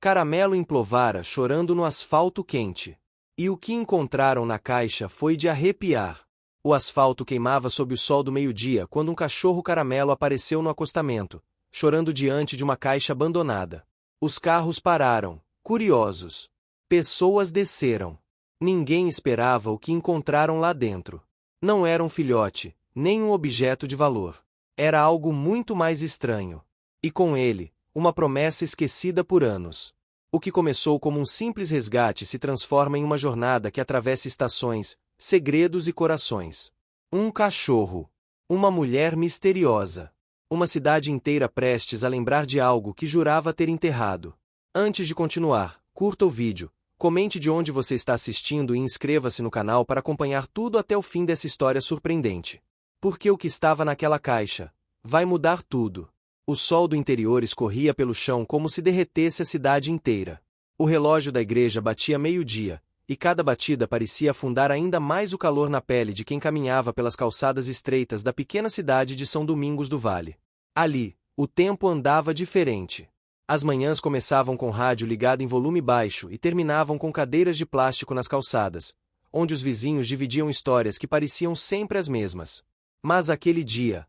Caramelo implovara, chorando no asfalto quente. E o que encontraram na caixa foi de arrepiar. O asfalto queimava sob o sol do meio-dia quando um cachorro caramelo apareceu no acostamento, chorando diante de uma caixa abandonada. Os carros pararam, curiosos. Pessoas desceram. Ninguém esperava o que encontraram lá dentro. Não era um filhote, nem um objeto de valor. Era algo muito mais estranho. E com ele, uma promessa esquecida por anos. O que começou como um simples resgate se transforma em uma jornada que atravessa estações, segredos e corações. Um cachorro. Uma mulher misteriosa. Uma cidade inteira prestes a lembrar de algo que jurava ter enterrado. Antes de continuar, curta o vídeo, comente de onde você está assistindo e inscreva-se no canal para acompanhar tudo até o fim dessa história surpreendente. Porque o que estava naquela caixa vai mudar tudo. O sol do interior escorria pelo chão como se derretesse a cidade inteira. O relógio da igreja batia meio-dia, e cada batida parecia afundar ainda mais o calor na pele de quem caminhava pelas calçadas estreitas da pequena cidade de São Domingos do Vale. Ali, o tempo andava diferente. As manhãs começavam com rádio ligado em volume baixo e terminavam com cadeiras de plástico nas calçadas, onde os vizinhos dividiam histórias que pareciam sempre as mesmas. Mas aquele dia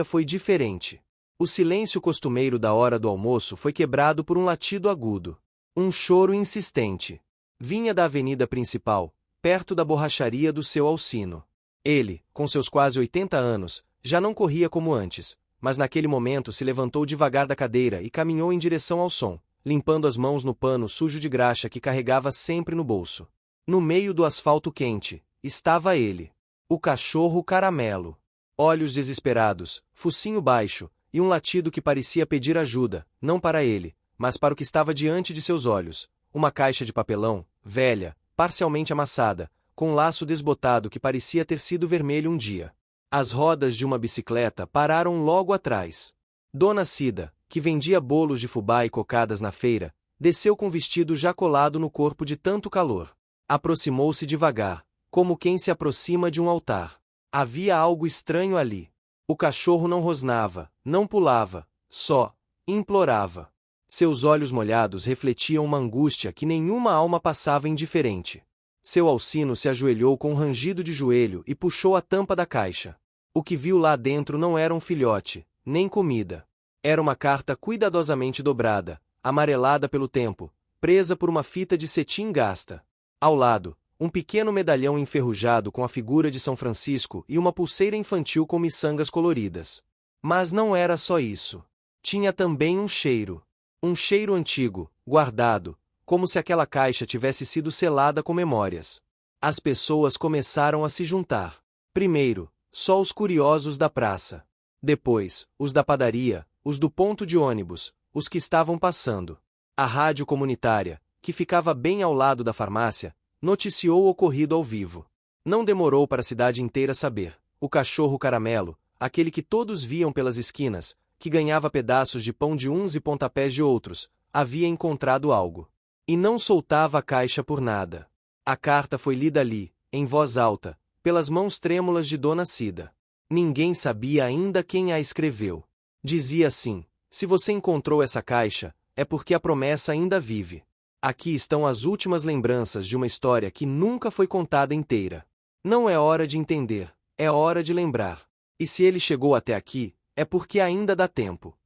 foi diferente. O silêncio costumeiro da hora do almoço foi quebrado por um latido agudo. Um choro insistente. Vinha da avenida principal, perto da borracharia do seu Alcino. Ele, com seus quase 80 anos, já não corria como antes, mas naquele momento se levantou devagar da cadeira e caminhou em direção ao som, limpando as mãos no pano sujo de graxa que carregava sempre no bolso. No meio do asfalto quente, estava ele. O cachorro caramelo. Olhos desesperados, focinho baixo, e um latido que parecia pedir ajuda, não para ele, mas para o que estava diante de seus olhos. Uma caixa de papelão, velha, parcialmente amassada, com um laço desbotado que parecia ter sido vermelho um dia. As rodas de uma bicicleta pararam logo atrás. Dona Cida, que vendia bolos de fubá e cocadas na feira, desceu com o vestido já colado no corpo de tanto calor. Aproximou-se devagar, como quem se aproxima de um altar. Havia algo estranho ali. O cachorro não rosnava, não pulava, só implorava. Seus olhos molhados refletiam uma angústia que nenhuma alma passava indiferente. Seu Alcino se ajoelhou com um rangido de joelho e puxou a tampa da caixa. O que viu lá dentro não era um filhote, nem comida. Era uma carta cuidadosamente dobrada, amarelada pelo tempo, presa por uma fita de cetim gasta. Ao lado, um pequeno medalhão enferrujado com a figura de São Francisco e uma pulseira infantil com miçangas coloridas. Mas não era só isso. Tinha também um cheiro. Um cheiro antigo, guardado, como se aquela caixa tivesse sido selada com memórias. As pessoas começaram a se juntar. Primeiro, só os curiosos da praça. Depois, os da padaria, os do ponto de ônibus, os que estavam passando. A rádio comunitária, que ficava bem ao lado da farmácia, noticiou o ocorrido ao vivo. Não demorou para a cidade inteira saber. O cachorro caramelo, aquele que todos viam pelas esquinas, que ganhava pedaços de pão de uns e pontapés de outros, havia encontrado algo. E não soltava a caixa por nada. A carta foi lida ali, em voz alta, pelas mãos trêmulas de Dona Cida. Ninguém sabia ainda quem a escreveu. Dizia assim: se você encontrou essa caixa, é porque a promessa ainda vive. Aqui estão as últimas lembranças de uma história que nunca foi contada inteira. Não é hora de entender, é hora de lembrar. E se ele chegou até aqui, é porque ainda dá tempo.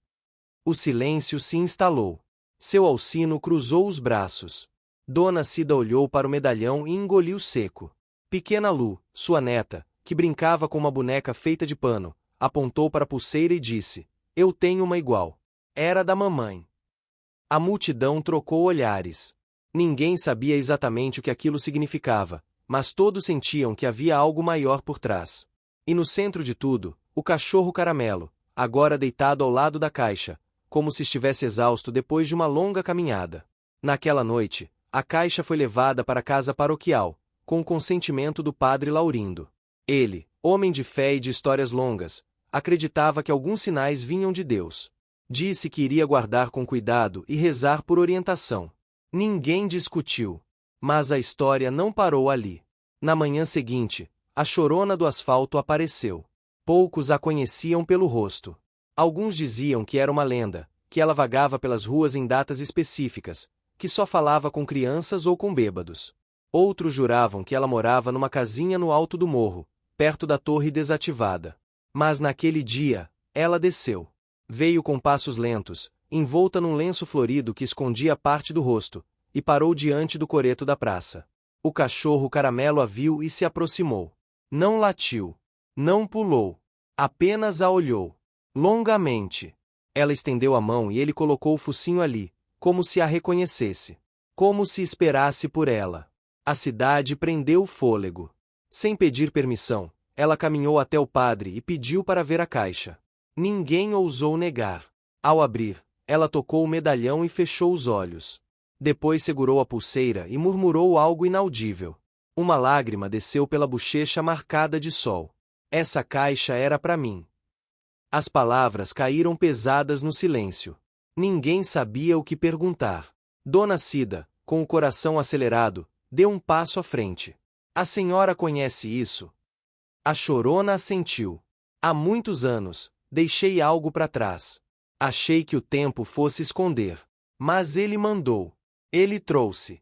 O silêncio se instalou. Seu Alcino cruzou os braços. Dona Cida olhou para o medalhão e engoliu seco. Pequena Lu, sua neta, que brincava com uma boneca feita de pano, apontou para a pulseira e disse: eu tenho uma igual. Era da mamãe. A multidão trocou olhares. Ninguém sabia exatamente o que aquilo significava, mas todos sentiam que havia algo maior por trás. E no centro de tudo, o cachorro caramelo, agora deitado ao lado da caixa, como se estivesse exausto depois de uma longa caminhada. Naquela noite, a caixa foi levada para a casa paroquial, com o consentimento do padre Laurindo. Ele, homem de fé e de histórias longas, acreditava que alguns sinais vinham de Deus. Disse que iria guardar com cuidado e rezar por orientação. Ninguém discutiu. Mas a história não parou ali. Na manhã seguinte, a chorona do asfalto apareceu. Poucos a conheciam pelo rosto. Alguns diziam que era uma lenda, que ela vagava pelas ruas em datas específicas, que só falava com crianças ou com bêbados. Outros juravam que ela morava numa casinha no alto do morro, perto da torre desativada. Mas naquele dia, ela desceu. Veio com passos lentos, envolta num lenço florido que escondia parte do rosto, e parou diante do coreto da praça. O cachorro Caramelo a viu e se aproximou. Não latiu. Não pulou. Apenas a olhou. Longamente. Ela estendeu a mão e ele colocou o focinho ali, como se a reconhecesse. Como se esperasse por ela. A cidade prendeu o fôlego. Sem pedir permissão, ela caminhou até o padre e pediu para ver a caixa. Ninguém ousou negar. Ao abrir, ela tocou o medalhão e fechou os olhos. Depois segurou a pulseira e murmurou algo inaudível. Uma lágrima desceu pela bochecha marcada de sol. Essa caixa era para mim. As palavras caíram pesadas no silêncio. Ninguém sabia o que perguntar. Dona Cida, com o coração acelerado, deu um passo à frente. A senhora conhece isso? A chorona assentiu. Há muitos anos, deixei algo para trás. Achei que o tempo fosse esconder. Mas ele mandou. Ele trouxe.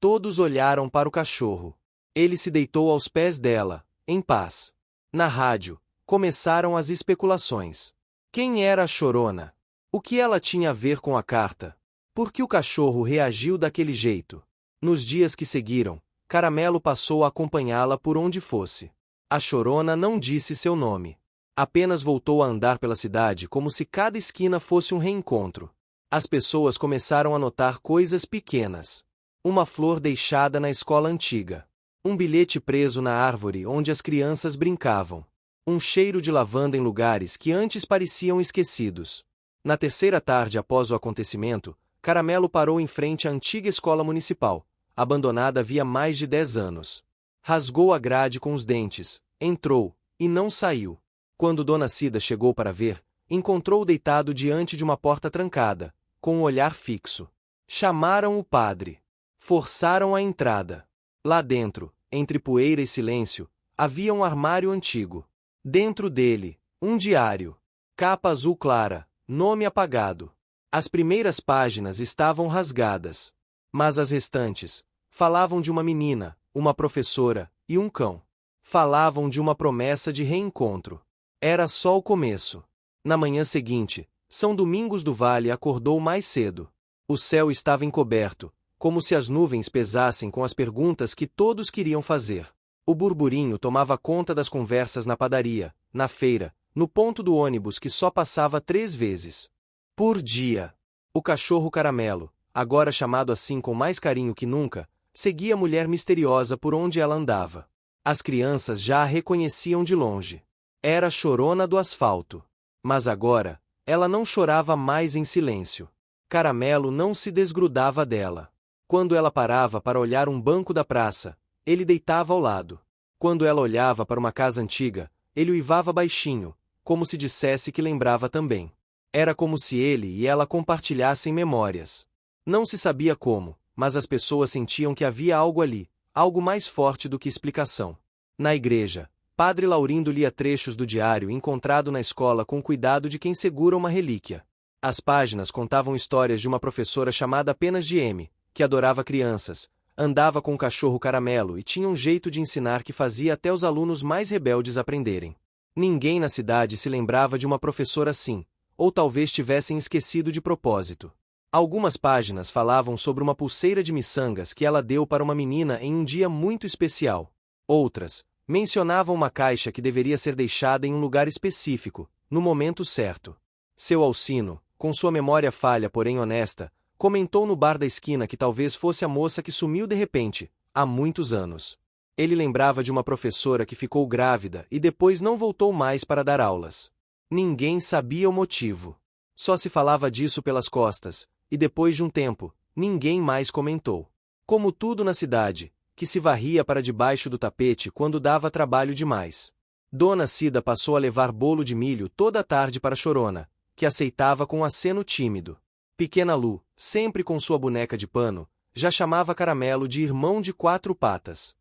Todos olharam para o cachorro. Ele se deitou aos pés dela, em paz. Na rádio, começaram as especulações. Quem era a chorona? O que ela tinha a ver com a carta? Por que o cachorro reagiu daquele jeito? Nos dias que seguiram, Caramelo passou a acompanhá-la por onde fosse. A chorona não disse seu nome. Apenas voltou a andar pela cidade como se cada esquina fosse um reencontro. As pessoas começaram a notar coisas pequenas. Uma flor deixada na escola antiga. Um bilhete preso na árvore onde as crianças brincavam. Um cheiro de lavanda em lugares que antes pareciam esquecidos. Na terceira tarde após o acontecimento, Caramelo parou em frente à antiga escola municipal, abandonada havia mais de 10 anos. Rasgou a grade com os dentes, entrou, e não saiu. Quando Dona Cida chegou para ver, encontrou-o deitado diante de uma porta trancada, com um olhar fixo. Chamaram o padre. Forçaram a entrada. Lá dentro, entre poeira e silêncio, havia um armário antigo. Dentro dele, um diário. Capa azul clara, nome apagado. As primeiras páginas estavam rasgadas. Mas as restantes falavam de uma menina, uma professora e um cão. Falavam de uma promessa de reencontro. Era só o começo. Na manhã seguinte, São Domingos do Vale acordou mais cedo. O céu estava encoberto, como se as nuvens pesassem com as perguntas que todos queriam fazer. O burburinho tomava conta das conversas na padaria, na feira, no ponto do ônibus que só passava 3 vezes por dia. O cachorro Caramelo, agora chamado assim com mais carinho que nunca, seguia a mulher misteriosa por onde ela andava. As crianças já a reconheciam de longe. Era a chorona do asfalto. Mas agora, ela não chorava mais em silêncio. Caramelo não se desgrudava dela. Quando ela parava para olhar um banco da praça, ele deitava ao lado. Quando ela olhava para uma casa antiga, ele uivava baixinho, como se dissesse que lembrava também. Era como se ele e ela compartilhassem memórias. Não se sabia como, mas as pessoas sentiam que havia algo ali, algo mais forte do que explicação. Na igreja, Padre Laurindo lia trechos do diário encontrado na escola com cuidado de quem segura uma relíquia. As páginas contavam histórias de uma professora chamada apenas de M, que adorava crianças, andava com o cachorro Caramelo e tinha um jeito de ensinar que fazia até os alunos mais rebeldes aprenderem. Ninguém na cidade se lembrava de uma professora assim, ou talvez tivessem esquecido de propósito. Algumas páginas falavam sobre uma pulseira de miçangas que ela deu para uma menina em um dia muito especial. Outras mencionavam uma caixa que deveria ser deixada em um lugar específico, no momento certo. Seu Alcino, com sua memória falha porém honesta, comentou no bar da esquina que talvez fosse a moça que sumiu de repente, há muitos anos. Ele lembrava de uma professora que ficou grávida e depois não voltou mais para dar aulas. Ninguém sabia o motivo. Só se falava disso pelas costas, e depois de um tempo, ninguém mais comentou. Como tudo na cidade, que se varria para debaixo do tapete quando dava trabalho demais. Dona Cida passou a levar bolo de milho toda a tarde para a chorona, que aceitava com um aceno tímido. Pequena Lu, sempre com sua boneca de pano, já chamava Caramelo de irmão de 4 patas.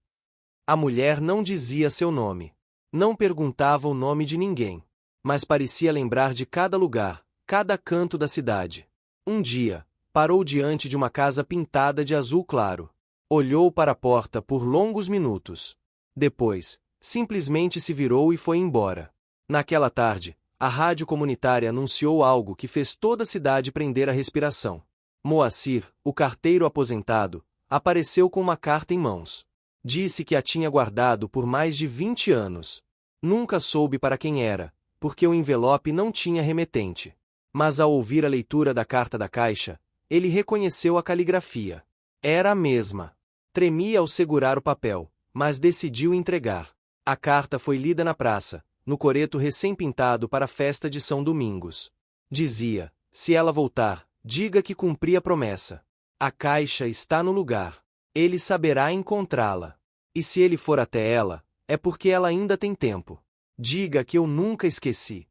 A mulher não dizia seu nome. Não perguntava o nome de ninguém. Mas parecia lembrar de cada lugar, cada canto da cidade. Um dia, parou diante de uma casa pintada de azul claro. Olhou para a porta por longos minutos. Depois, simplesmente se virou e foi embora. Naquela tarde, a rádio comunitária anunciou algo que fez toda a cidade prender a respiração. Moacir, o carteiro aposentado, apareceu com uma carta em mãos. Disse que a tinha guardado por mais de 20 anos. Nunca soube para quem era, porque o envelope não tinha remetente. Mas ao ouvir a leitura da carta da caixa, ele reconheceu a caligrafia. Era a mesma. Tremia ao segurar o papel, mas decidiu entregar. A carta foi lida na praça, no coreto recém-pintado para a festa de São Domingos. Dizia: se ela voltar, diga que cumpri a promessa. A caixa está no lugar. Ele saberá encontrá-la. E se ele for até ela, é porque ela ainda tem tempo. Diga que eu nunca esqueci.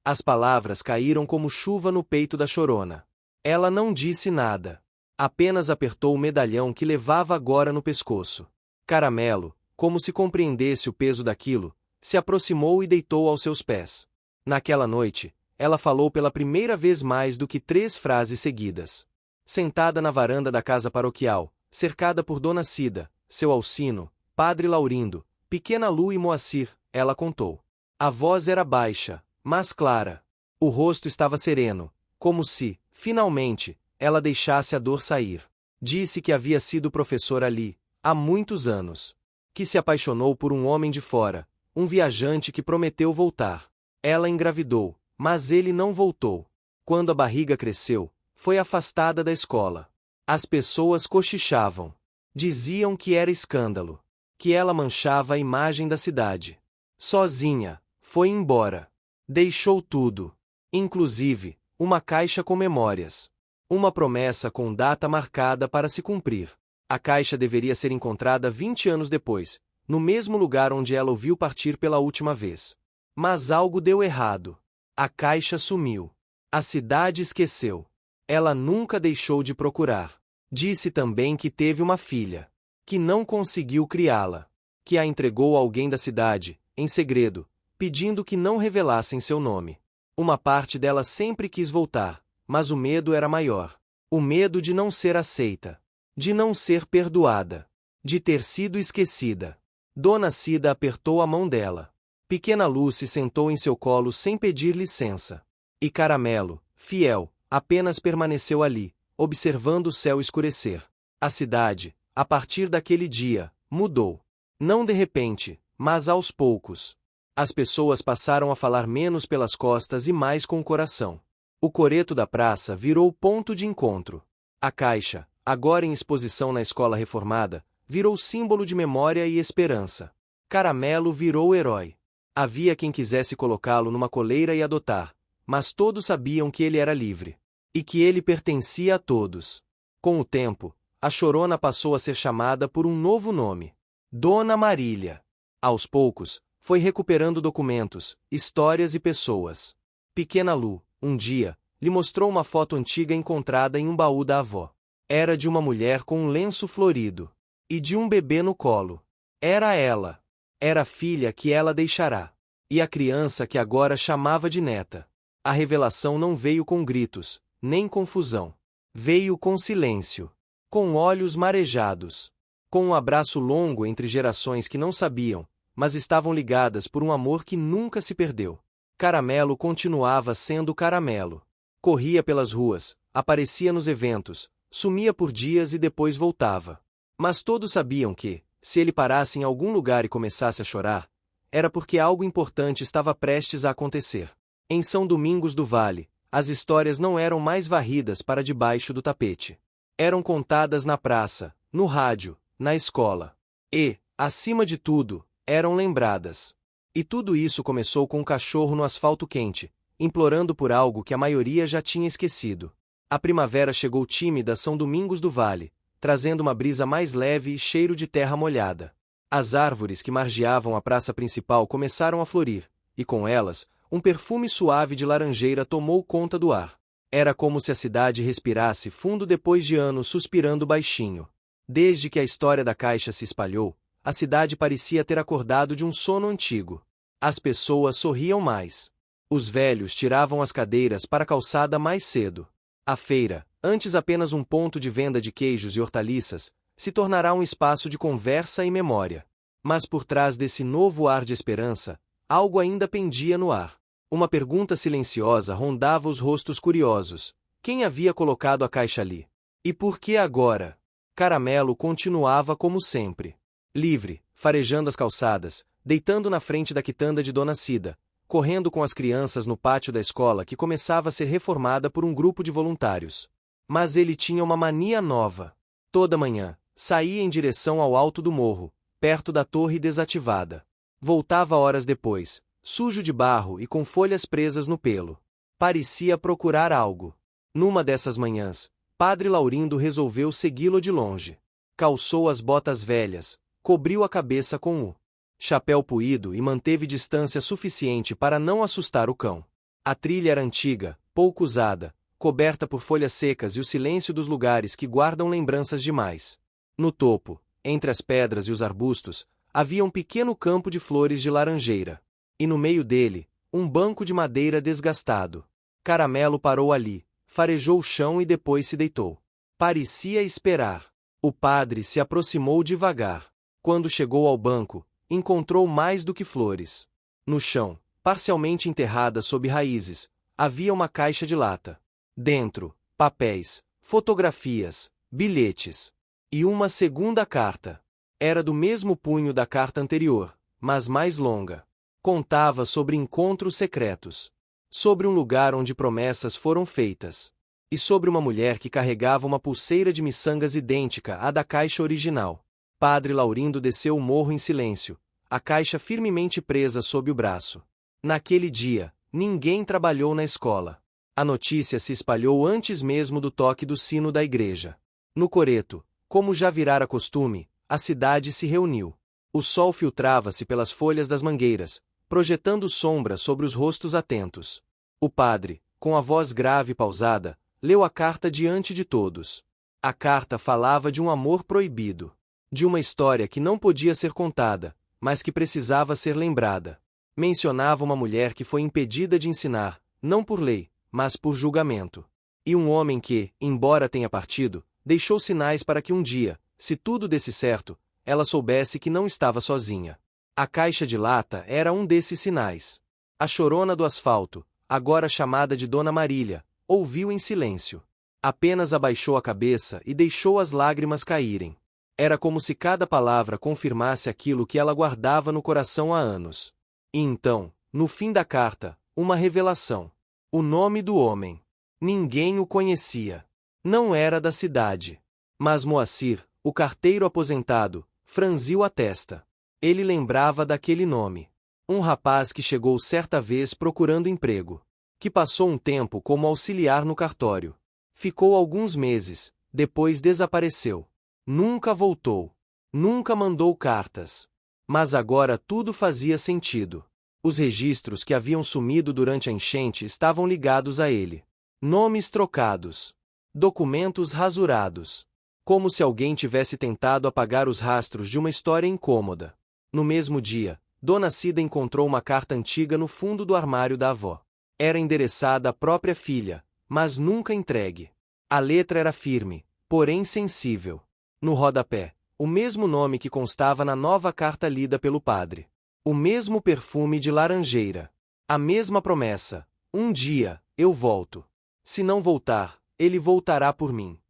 As palavras caíram como chuva no peito da chorona. Ela não disse nada. Apenas apertou o medalhão que levava agora no pescoço. Caramelo, como se compreendesse o peso daquilo, se aproximou e deitou aos seus pés. Naquela noite, ela falou pela primeira vez mais do que 3 frases seguidas. Sentada na varanda da casa paroquial, cercada por Dona Cida, seu Alcino, Padre Laurindo, Pequena Lu e Moacir, ela contou. A voz era baixa, mas clara. O rosto estava sereno, como se, finalmente, ela deixasse a dor sair. Disse que havia sido professor ali, há muitos anos. Que se apaixonou por um homem de fora, um viajante que prometeu voltar. Ela engravidou, mas ele não voltou. Quando a barriga cresceu, foi afastada da escola. As pessoas cochichavam. Diziam que era escândalo. Que ela manchava a imagem da cidade. Sozinha, foi embora. Deixou tudo. Inclusive, uma caixa com memórias. Uma promessa com data marcada para se cumprir. A caixa deveria ser encontrada 20 anos depois, no mesmo lugar onde ela ouviu partir pela última vez. Mas algo deu errado. A caixa sumiu. A cidade esqueceu. Ela nunca deixou de procurar. Disse também que teve uma filha. Que não conseguiu criá-la. Que a entregou a alguém da cidade, em segredo, pedindo que não revelassem seu nome. Uma parte dela sempre quis voltar, mas o medo era maior. O medo de não ser aceita. De não ser perdoada. De ter sido esquecida. Dona Cida apertou a mão dela. Pequena Lu se sentou em seu colo sem pedir licença. E Caramelo, fiel, apenas permaneceu ali, observando o céu escurecer. A cidade, a partir daquele dia, mudou. Não de repente, mas aos poucos. As pessoas passaram a falar menos pelas costas e mais com o coração. O coreto da praça virou ponto de encontro. A caixa, agora em exposição na escola reformada, virou símbolo de memória e esperança. Caramelo virou herói. Havia quem quisesse colocá-lo numa coleira e adotar, mas todos sabiam que ele era livre. E que ele pertencia a todos. Com o tempo, a chorona passou a ser chamada por um novo nome. Dona Marília. Aos poucos, foi recuperando documentos, histórias e pessoas. Pequena Lu, um dia, lhe mostrou uma foto antiga encontrada em um baú da avó. Era de uma mulher com um lenço florido. E de um bebê no colo. Era ela. Era a filha que ela deixará. E a criança que agora chamava de neta. A revelação não veio com gritos, nem confusão. Veio com silêncio. Com olhos marejados. Com um abraço longo entre gerações que não sabiam, mas estavam ligadas por um amor que nunca se perdeu. Caramelo continuava sendo Caramelo. Corria pelas ruas, aparecia nos eventos, sumia por dias e depois voltava. Mas todos sabiam que, se ele parasse em algum lugar e começasse a chorar, era porque algo importante estava prestes a acontecer. Em São Domingos do Vale, as histórias não eram mais varridas para debaixo do tapete. Eram contadas na praça, no rádio, na escola. E, acima de tudo, eram lembradas. E tudo isso começou com um cachorro no asfalto quente, implorando por algo que a maioria já tinha esquecido. A primavera chegou tímida a São Domingos do Vale, trazendo uma brisa mais leve e cheiro de terra molhada. As árvores que margeavam a praça principal começaram a florir, e com elas, um perfume suave de laranjeira tomou conta do ar. Era como se a cidade respirasse fundo depois de anos suspirando baixinho. Desde que a história da caixa se espalhou, a cidade parecia ter acordado de um sono antigo. As pessoas sorriam mais. Os velhos tiravam as cadeiras para a calçada mais cedo. A feira, antes apenas um ponto de venda de queijos e hortaliças, se tornará um espaço de conversa e memória. Mas por trás desse novo ar de esperança, algo ainda pendia no ar. Uma pergunta silenciosa rondava os rostos curiosos. Quem havia colocado a caixa ali? E por que agora? Caramelo continuava como sempre. Livre, farejando as calçadas, deitando na frente da quitanda de Dona Cida, correndo com as crianças no pátio da escola que começava a ser reformada por um grupo de voluntários. Mas ele tinha uma mania nova. Toda manhã, saía em direção ao alto do morro, perto da torre desativada. Voltava horas depois, sujo de barro e com folhas presas no pelo. Parecia procurar algo. Numa dessas manhãs, Padre Laurindo resolveu segui-lo de longe. Calçou as botas velhas, cobriu a cabeça com o chapéu puído e manteve distância suficiente para não assustar o cão. A trilha era antiga, pouco usada, coberta por folhas secas e o silêncio dos lugares que guardam lembranças demais. No topo, entre as pedras e os arbustos, havia um pequeno campo de flores de laranjeira. E no meio dele, um banco de madeira desgastado. Caramelo parou ali, farejou o chão e depois se deitou. Parecia esperar. O padre se aproximou devagar. Quando chegou ao banco, encontrou mais do que flores. No chão, parcialmente enterrada sob raízes, havia uma caixa de lata. Dentro, papéis, fotografias, bilhetes. E uma segunda carta. Era do mesmo punho da carta anterior, mas mais longa. Contava sobre encontros secretos. Sobre um lugar onde promessas foram feitas. E sobre uma mulher que carregava uma pulseira de miçangas idêntica à da caixa original. Padre Laurindo desceu o morro em silêncio, a caixa firmemente presa sob o braço. Naquele dia, ninguém trabalhou na escola. A notícia se espalhou antes mesmo do toque do sino da igreja. No coreto, como já virara costume, a cidade se reuniu. O sol filtrava-se pelas folhas das mangueiras, projetando sombra sobre os rostos atentos. O padre, com a voz grave e pausada, leu a carta diante de todos. A carta falava de um amor proibido. De uma história que não podia ser contada, mas que precisava ser lembrada. Mencionava uma mulher que foi impedida de ensinar, não por lei, mas por julgamento. E um homem que, embora tenha partido, deixou sinais para que um dia, se tudo desse certo, ela soubesse que não estava sozinha. A caixa de lata era um desses sinais. A chorona do asfalto, agora chamada de Dona Marília, ouviu em silêncio. Apenas abaixou a cabeça e deixou as lágrimas caírem. Era como se cada palavra confirmasse aquilo que ela guardava no coração há anos. E então, no fim da carta, uma revelação. O nome do homem. Ninguém o conhecia. Não era da cidade. Mas Moacir, o carteiro aposentado, franziu a testa. Ele lembrava daquele nome. Um rapaz que chegou certa vez procurando emprego. Que passou um tempo como auxiliar no cartório. Ficou alguns meses, depois desapareceu. Nunca voltou. Nunca mandou cartas. Mas agora tudo fazia sentido. Os registros que haviam sumido durante a enchente estavam ligados a ele. Nomes trocados. Documentos rasurados. Como se alguém tivesse tentado apagar os rastros de uma história incômoda. No mesmo dia, Dona Cida encontrou uma carta antiga no fundo do armário da avó. Era endereçada à própria filha, mas nunca entregue. A letra era firme, porém sensível. No rodapé, o mesmo nome que constava na nova carta lida pelo padre. O mesmo perfume de laranjeira. A mesma promessa: um dia, eu volto. Se não voltar, ele voltará por mim.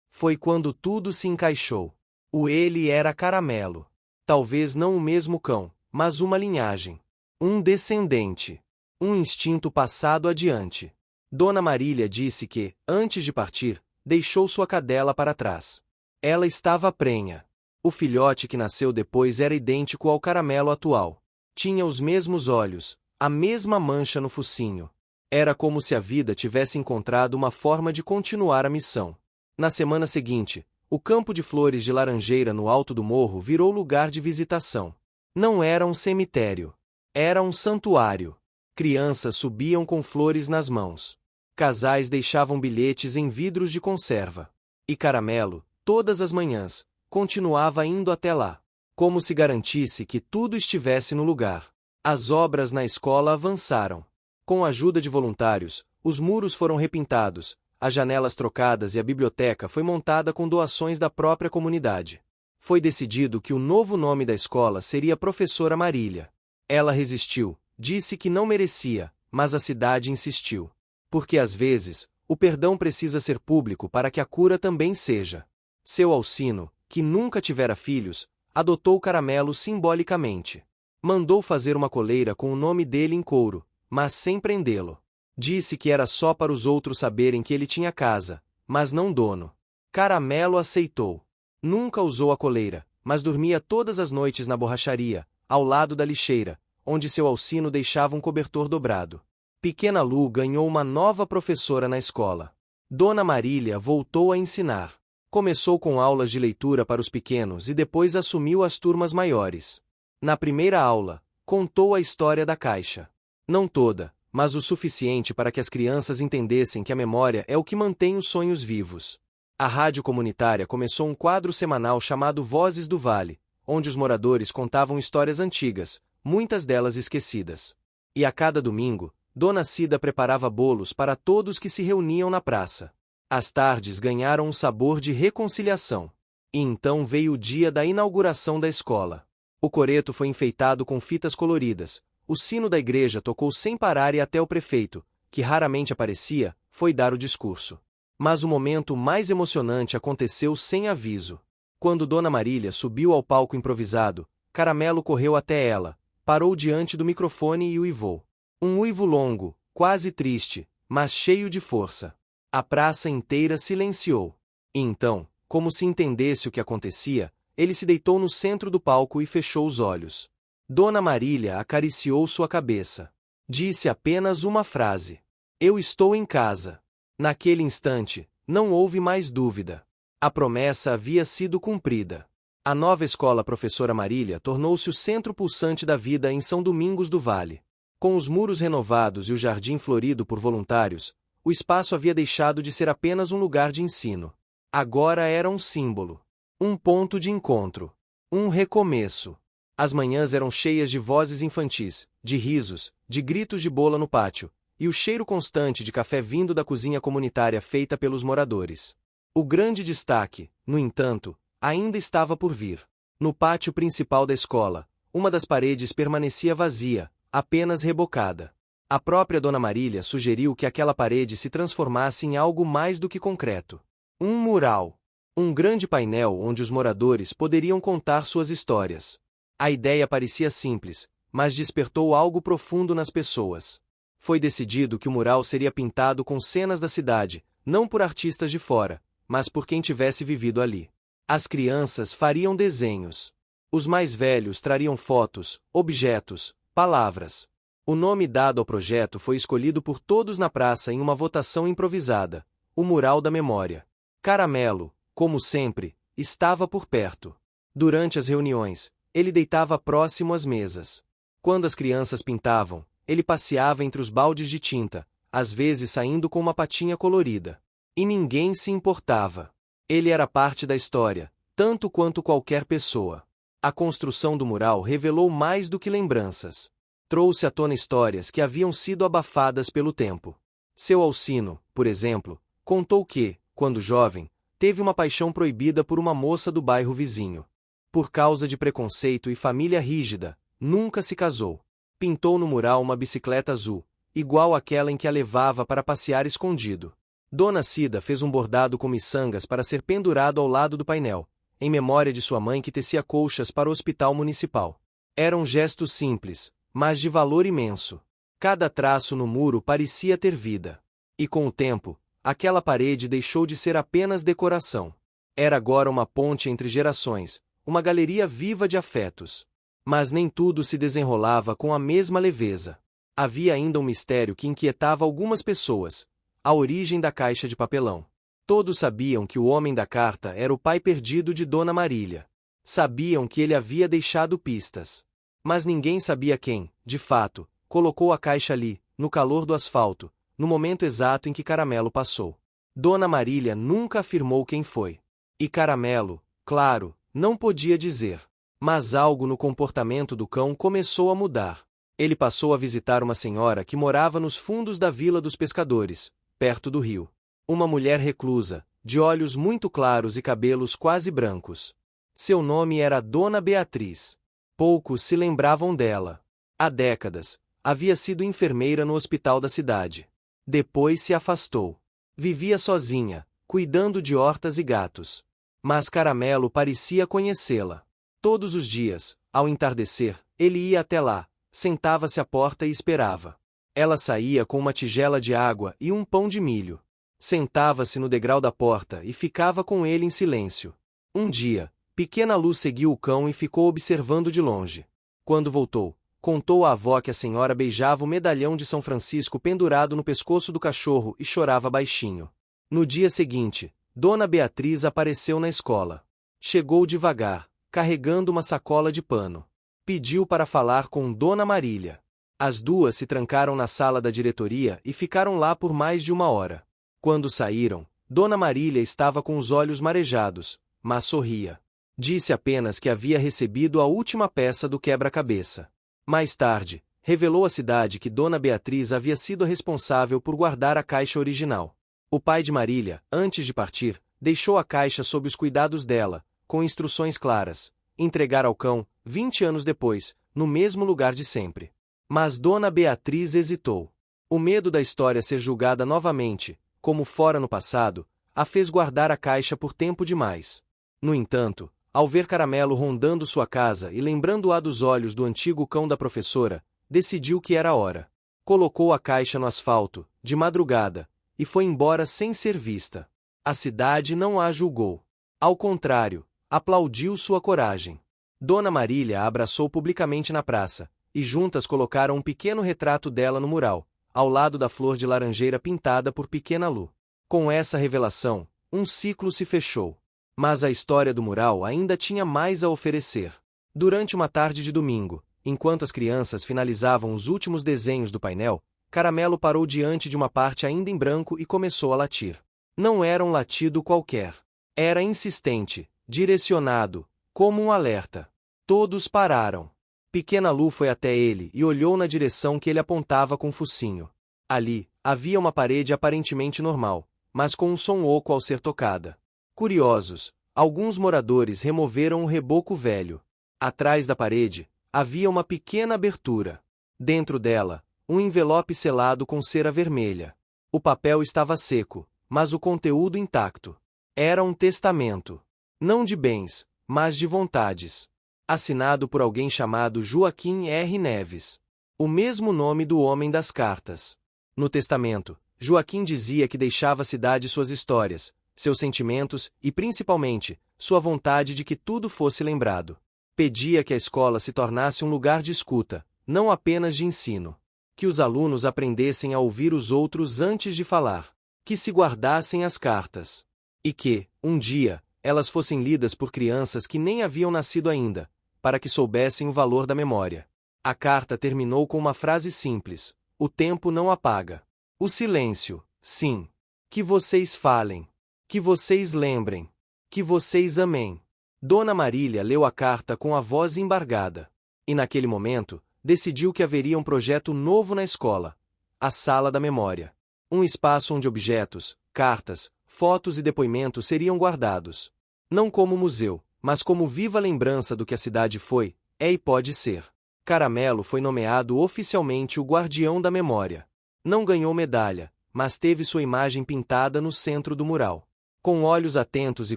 Foi quando tudo se encaixou. O ele era Caramelo. Talvez não o mesmo cão, mas uma linhagem. Um descendente. Um instinto passado adiante. Dona Marília disse que, antes de partir, deixou sua cadela para trás. Ela estava prenha. O filhote que nasceu depois era idêntico ao Caramelo atual. Tinha os mesmos olhos, a mesma mancha no focinho. Era como se a vida tivesse encontrado uma forma de continuar a missão. Na semana seguinte, o campo de flores de laranjeira no alto do morro virou lugar de visitação. Não era um cemitério. Era um santuário. Crianças subiam com flores nas mãos. Casais deixavam bilhetes em vidros de conserva. E Caramelo, todas as manhãs, continuava indo até lá, como se garantisse que tudo estivesse no lugar. As obras na escola avançaram. Com a ajuda de voluntários, os muros foram repintados, as janelas trocadas e a biblioteca foi montada com doações da própria comunidade. Foi decidido que o novo nome da escola seria Professora Marília. Ela resistiu, disse que não merecia, mas a cidade insistiu. Porque às vezes, o perdão precisa ser público para que a cura também seja. Seu Alcino, que nunca tivera filhos, adotou o Caramelo simbolicamente. Mandou fazer uma coleira com o nome dele em couro, mas sem prendê-lo. Disse que era só para os outros saberem que ele tinha casa, mas não dono. Caramelo aceitou. Nunca usou a coleira, mas dormia todas as noites na borracharia, ao lado da lixeira, onde seu Alcino deixava um cobertor dobrado. Pequena Lu ganhou uma nova professora na escola. Dona Marília voltou a ensinar. Começou com aulas de leitura para os pequenos e depois assumiu as turmas maiores. Na primeira aula, contou a história da caixa. Não toda, mas o suficiente para que as crianças entendessem que a memória é o que mantém os sonhos vivos. A rádio comunitária começou um quadro semanal chamado Vozes do Vale, onde os moradores contavam histórias antigas, muitas delas esquecidas. E a cada domingo, Dona Cida preparava bolos para todos que se reuniam na praça. As tardes ganharam um sabor de reconciliação. E então veio o dia da inauguração da escola. O coreto foi enfeitado com fitas coloridas, o sino da igreja tocou sem parar e até o prefeito, que raramente aparecia, foi dar o discurso. Mas o momento mais emocionante aconteceu sem aviso. Quando Dona Marília subiu ao palco improvisado, Caramelo correu até ela, parou diante do microfone e uivou. Um uivo longo, quase triste, mas cheio de força. A praça inteira silenciou. E então, como se entendesse o que acontecia, ele se deitou no centro do palco e fechou os olhos. Dona Marília acariciou sua cabeça. Disse apenas uma frase. Eu estou em casa. Naquele instante, não houve mais dúvida. A promessa havia sido cumprida. A nova escola Professora Marília tornou-se o centro pulsante da vida em São Domingos do Vale. Com os muros renovados e o jardim florido por voluntários, o espaço havia deixado de ser apenas um lugar de ensino. Agora era um símbolo. Um ponto de encontro. Um recomeço. As manhãs eram cheias de vozes infantis, de risos, de gritos de bola no pátio, e o cheiro constante de café vindo da cozinha comunitária feita pelos moradores. O grande destaque, no entanto, ainda estava por vir. No pátio principal da escola, uma das paredes permanecia vazia, apenas rebocada. A própria Dona Marília sugeriu que aquela parede se transformasse em algo mais do que concreto. Um mural. Um grande painel onde os moradores poderiam contar suas histórias. A ideia parecia simples, mas despertou algo profundo nas pessoas. Foi decidido que o mural seria pintado com cenas da cidade, não por artistas de fora, mas por quem tivesse vivido ali. As crianças fariam desenhos. Os mais velhos trariam fotos, objetos, palavras. O nome dado ao projeto foi escolhido por todos na praça em uma votação improvisada: o Mural da Memória. Caramelo, como sempre, estava por perto. Durante as reuniões, ele deitava próximo às mesas. Quando as crianças pintavam, ele passeava entre os baldes de tinta, às vezes saindo com uma patinha colorida. E ninguém se importava. Ele era parte da história, tanto quanto qualquer pessoa. A construção do mural revelou mais do que lembranças. Trouxe à tona histórias que haviam sido abafadas pelo tempo. Seu Alcino, por exemplo, contou que, quando jovem, teve uma paixão proibida por uma moça do bairro vizinho. Por causa de preconceito e família rígida, nunca se casou. Pintou no mural uma bicicleta azul, igual àquela em que a levava para passear escondido. Dona Cida fez um bordado com miçangas para ser pendurado ao lado do painel, em memória de sua mãe que tecia colchas para o hospital municipal. Era um gesto simples, mas de valor imenso. Cada traço no muro parecia ter vida. E com o tempo, aquela parede deixou de ser apenas decoração. Era agora uma ponte entre gerações, uma galeria viva de afetos. Mas nem tudo se desenrolava com a mesma leveza. Havia ainda um mistério que inquietava algumas pessoas: a origem da caixa de papelão. Todos sabiam que o homem da carta era o pai perdido de Dona Marília. Sabiam que ele havia deixado pistas. Mas ninguém sabia quem, de fato, colocou a caixa ali, no calor do asfalto, no momento exato em que Caramelo passou. Dona Marília nunca afirmou quem foi. E Caramelo, claro, não podia dizer. Mas algo no comportamento do cão começou a mudar. Ele passou a visitar uma senhora que morava nos fundos da Vila dos Pescadores, perto do rio. Uma mulher reclusa, de olhos muito claros e cabelos quase brancos. Seu nome era Dona Beatriz. Poucos se lembravam dela. Há décadas, havia sido enfermeira no hospital da cidade. Depois se afastou. Vivia sozinha, cuidando de hortas e gatos. Mas Caramelo parecia conhecê-la. Todos os dias, ao entardecer, ele ia até lá, sentava-se à porta e esperava. Ela saía com uma tigela de água e um pão de milho. Sentava-se no degrau da porta e ficava com ele em silêncio. Um dia, Pequena Lu seguiu o cão e ficou observando de longe. Quando voltou, contou à avó que a senhora beijava o medalhão de São Francisco pendurado no pescoço do cachorro e chorava baixinho. No dia seguinte, Dona Beatriz apareceu na escola. Chegou devagar, carregando uma sacola de pano. Pediu para falar com Dona Marília. As duas se trancaram na sala da diretoria e ficaram lá por mais de 1 hora. Quando saíram, Dona Marília estava com os olhos marejados, mas sorria. Disse apenas que havia recebido a última peça do quebra-cabeça. Mais tarde, revelou à cidade que Dona Beatriz havia sido a responsável por guardar a caixa original. O pai de Marília, antes de partir, deixou a caixa sob os cuidados dela, com instruções claras: entregar ao cão, 20 anos depois, no mesmo lugar de sempre. Mas Dona Beatriz hesitou. O medo da história ser julgada novamente, como fora no passado, a fez guardar a caixa por tempo demais. No entanto, ao ver Caramelo rondando sua casa e lembrando-a dos olhos do antigo cão da professora, decidiu que era hora. Colocou a caixa no asfalto, de madrugada, e foi embora sem ser vista. A cidade não a julgou. Ao contrário, aplaudiu sua coragem. Dona Marília a abraçou publicamente na praça, e juntas colocaram um pequeno retrato dela no mural, ao lado da flor de laranjeira pintada por Pequena Lu. Com essa revelação, um ciclo se fechou. Mas a história do mural ainda tinha mais a oferecer. Durante uma tarde de domingo, enquanto as crianças finalizavam os últimos desenhos do painel, Caramelo parou diante de uma parte ainda em branco e começou a latir. Não era um latido qualquer. Era insistente, direcionado, como um alerta. Todos pararam. Pequena Lu foi até ele e olhou na direção que ele apontava com o focinho. Ali, havia uma parede aparentemente normal, mas com um som oco ao ser tocada. Curiosos, alguns moradores removeram um reboco velho. Atrás da parede, havia uma pequena abertura. Dentro dela, um envelope selado com cera vermelha. O papel estava seco, mas o conteúdo intacto. Era um testamento. Não de bens, mas de vontades. Assinado por alguém chamado Joaquim R. Neves. O mesmo nome do homem das cartas. No testamento, Joaquim dizia que deixava à cidade suas histórias, seus sentimentos e, principalmente, sua vontade de que tudo fosse lembrado. Pedia que a escola se tornasse um lugar de escuta, não apenas de ensino. Que os alunos aprendessem a ouvir os outros antes de falar. Que se guardassem as cartas. E que, um dia, elas fossem lidas por crianças que nem haviam nascido ainda, para que soubessem o valor da memória. A carta terminou com uma frase simples: o tempo não apaga. O silêncio, sim. Que vocês falem. Que vocês lembrem. Que vocês amem. Dona Marília leu a carta com a voz embargada. E naquele momento, decidiu que haveria um projeto novo na escola. A Sala da Memória. Um espaço onde objetos, cartas, fotos e depoimentos seriam guardados. Não como museu, mas como viva lembrança do que a cidade foi, é e pode ser. Caramelo foi nomeado oficialmente o guardião da memória. Não ganhou medalha, mas teve sua imagem pintada no centro do mural. Com olhos atentos e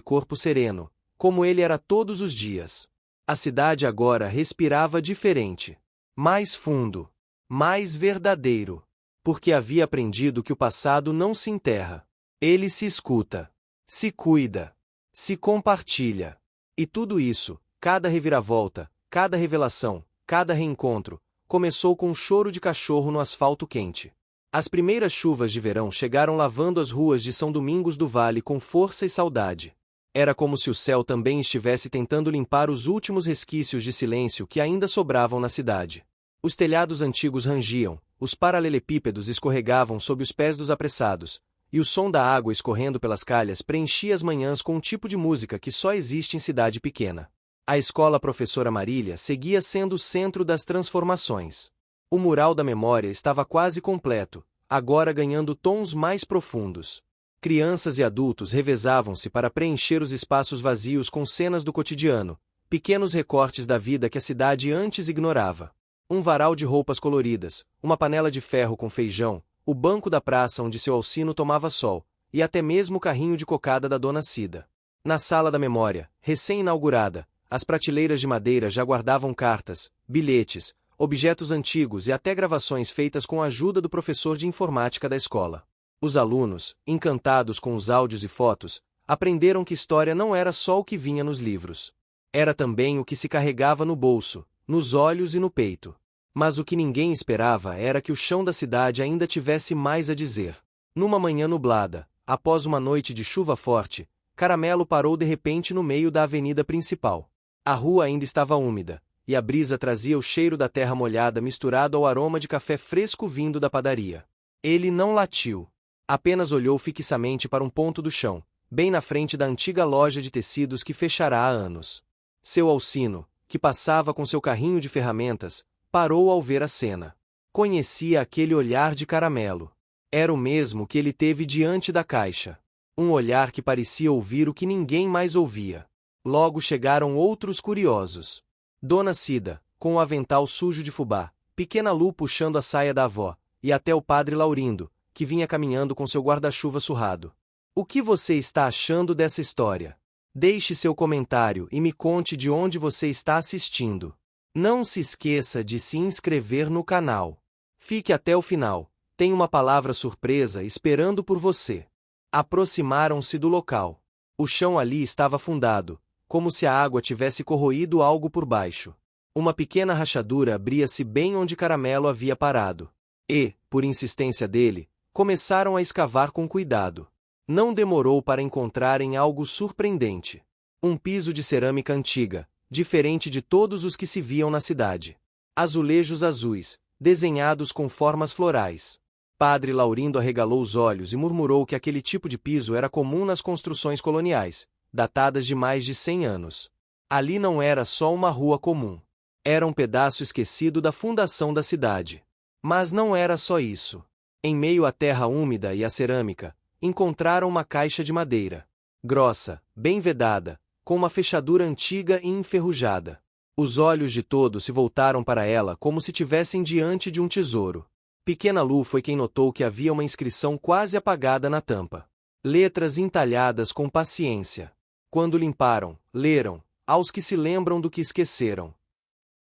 corpo sereno, como ele era todos os dias. A cidade agora respirava diferente. Mais fundo. Mais verdadeiro. Porque havia aprendido que o passado não se enterra. Ele se escuta. Se cuida. Se compartilha. E tudo isso, cada reviravolta, cada revelação, cada reencontro, começou com um choro de cachorro no asfalto quente. As primeiras chuvas de verão chegaram lavando as ruas de São Domingos do Vale com força e saudade. Era como se o céu também estivesse tentando limpar os últimos resquícios de silêncio que ainda sobravam na cidade. Os telhados antigos rangiam, os paralelepípedos escorregavam sob os pés dos apressados, e o som da água escorrendo pelas calhas preenchia as manhãs com um tipo de música que só existe em cidade pequena. A escola Professora Marília seguia sendo o centro das transformações. O mural da memória estava quase completo, agora ganhando tons mais profundos. Crianças e adultos revezavam-se para preencher os espaços vazios com cenas do cotidiano, pequenos recortes da vida que a cidade antes ignorava. Um varal de roupas coloridas, uma panela de ferro com feijão, o banco da praça onde seu Alcino tomava sol, e até mesmo o carrinho de cocada da dona Cida. Na sala da memória, recém-inaugurada, as prateleiras de madeira já guardavam cartas, bilhetes, objetos antigos e até gravações feitas com a ajuda do professor de informática da escola. Os alunos, encantados com os áudios e fotos, aprenderam que história não era só o que vinha nos livros. Era também o que se carregava no bolso, nos olhos e no peito. Mas o que ninguém esperava era que o chão da cidade ainda tivesse mais a dizer. Numa manhã nublada, após uma noite de chuva forte, Caramelo parou de repente no meio da avenida principal. A rua ainda estava úmida, e a brisa trazia o cheiro da terra molhada misturado ao aroma de café fresco vindo da padaria. Ele não latiu. Apenas olhou fixamente para um ponto do chão, bem na frente da antiga loja de tecidos que fechará há anos. Seu Alcino, que passava com seu carrinho de ferramentas, parou ao ver a cena. Conhecia aquele olhar de Caramelo. Era o mesmo que ele teve diante da caixa. Um olhar que parecia ouvir o que ninguém mais ouvia. Logo chegaram outros curiosos. Dona Cida, com o avental sujo de fubá, Pequena Lu puxando a saia da avó, e até o padre Laurindo, que vinha caminhando com seu guarda-chuva surrado. O que você está achando dessa história? Deixe seu comentário e me conte de onde você está assistindo. Não se esqueça de se inscrever no canal. Fique até o final, tem uma palavra surpresa esperando por você. Aproximaram-se do local. O chão ali estava afundado, como se a água tivesse corroído algo por baixo. Uma pequena rachadura abria-se bem onde Caramelo havia parado. E, por insistência dele, começaram a escavar com cuidado. Não demorou para encontrarem algo surpreendente. Um piso de cerâmica antiga, diferente de todos os que se viam na cidade. Azulejos azuis, desenhados com formas florais. Padre Laurindo arregalou os olhos e murmurou que aquele tipo de piso era comum nas construções coloniais, datadas de mais de 100 anos. Ali não era só uma rua comum. Era um pedaço esquecido da fundação da cidade. Mas não era só isso. Em meio à terra úmida e à cerâmica, encontraram uma caixa de madeira. Grossa, bem vedada, com uma fechadura antiga e enferrujada. Os olhos de todos se voltaram para ela como se tivessem diante de um tesouro. Pequena Lu foi quem notou que havia uma inscrição quase apagada na tampa. Letras entalhadas com paciência. Quando limparam, leram, aos que se lembram do que esqueceram.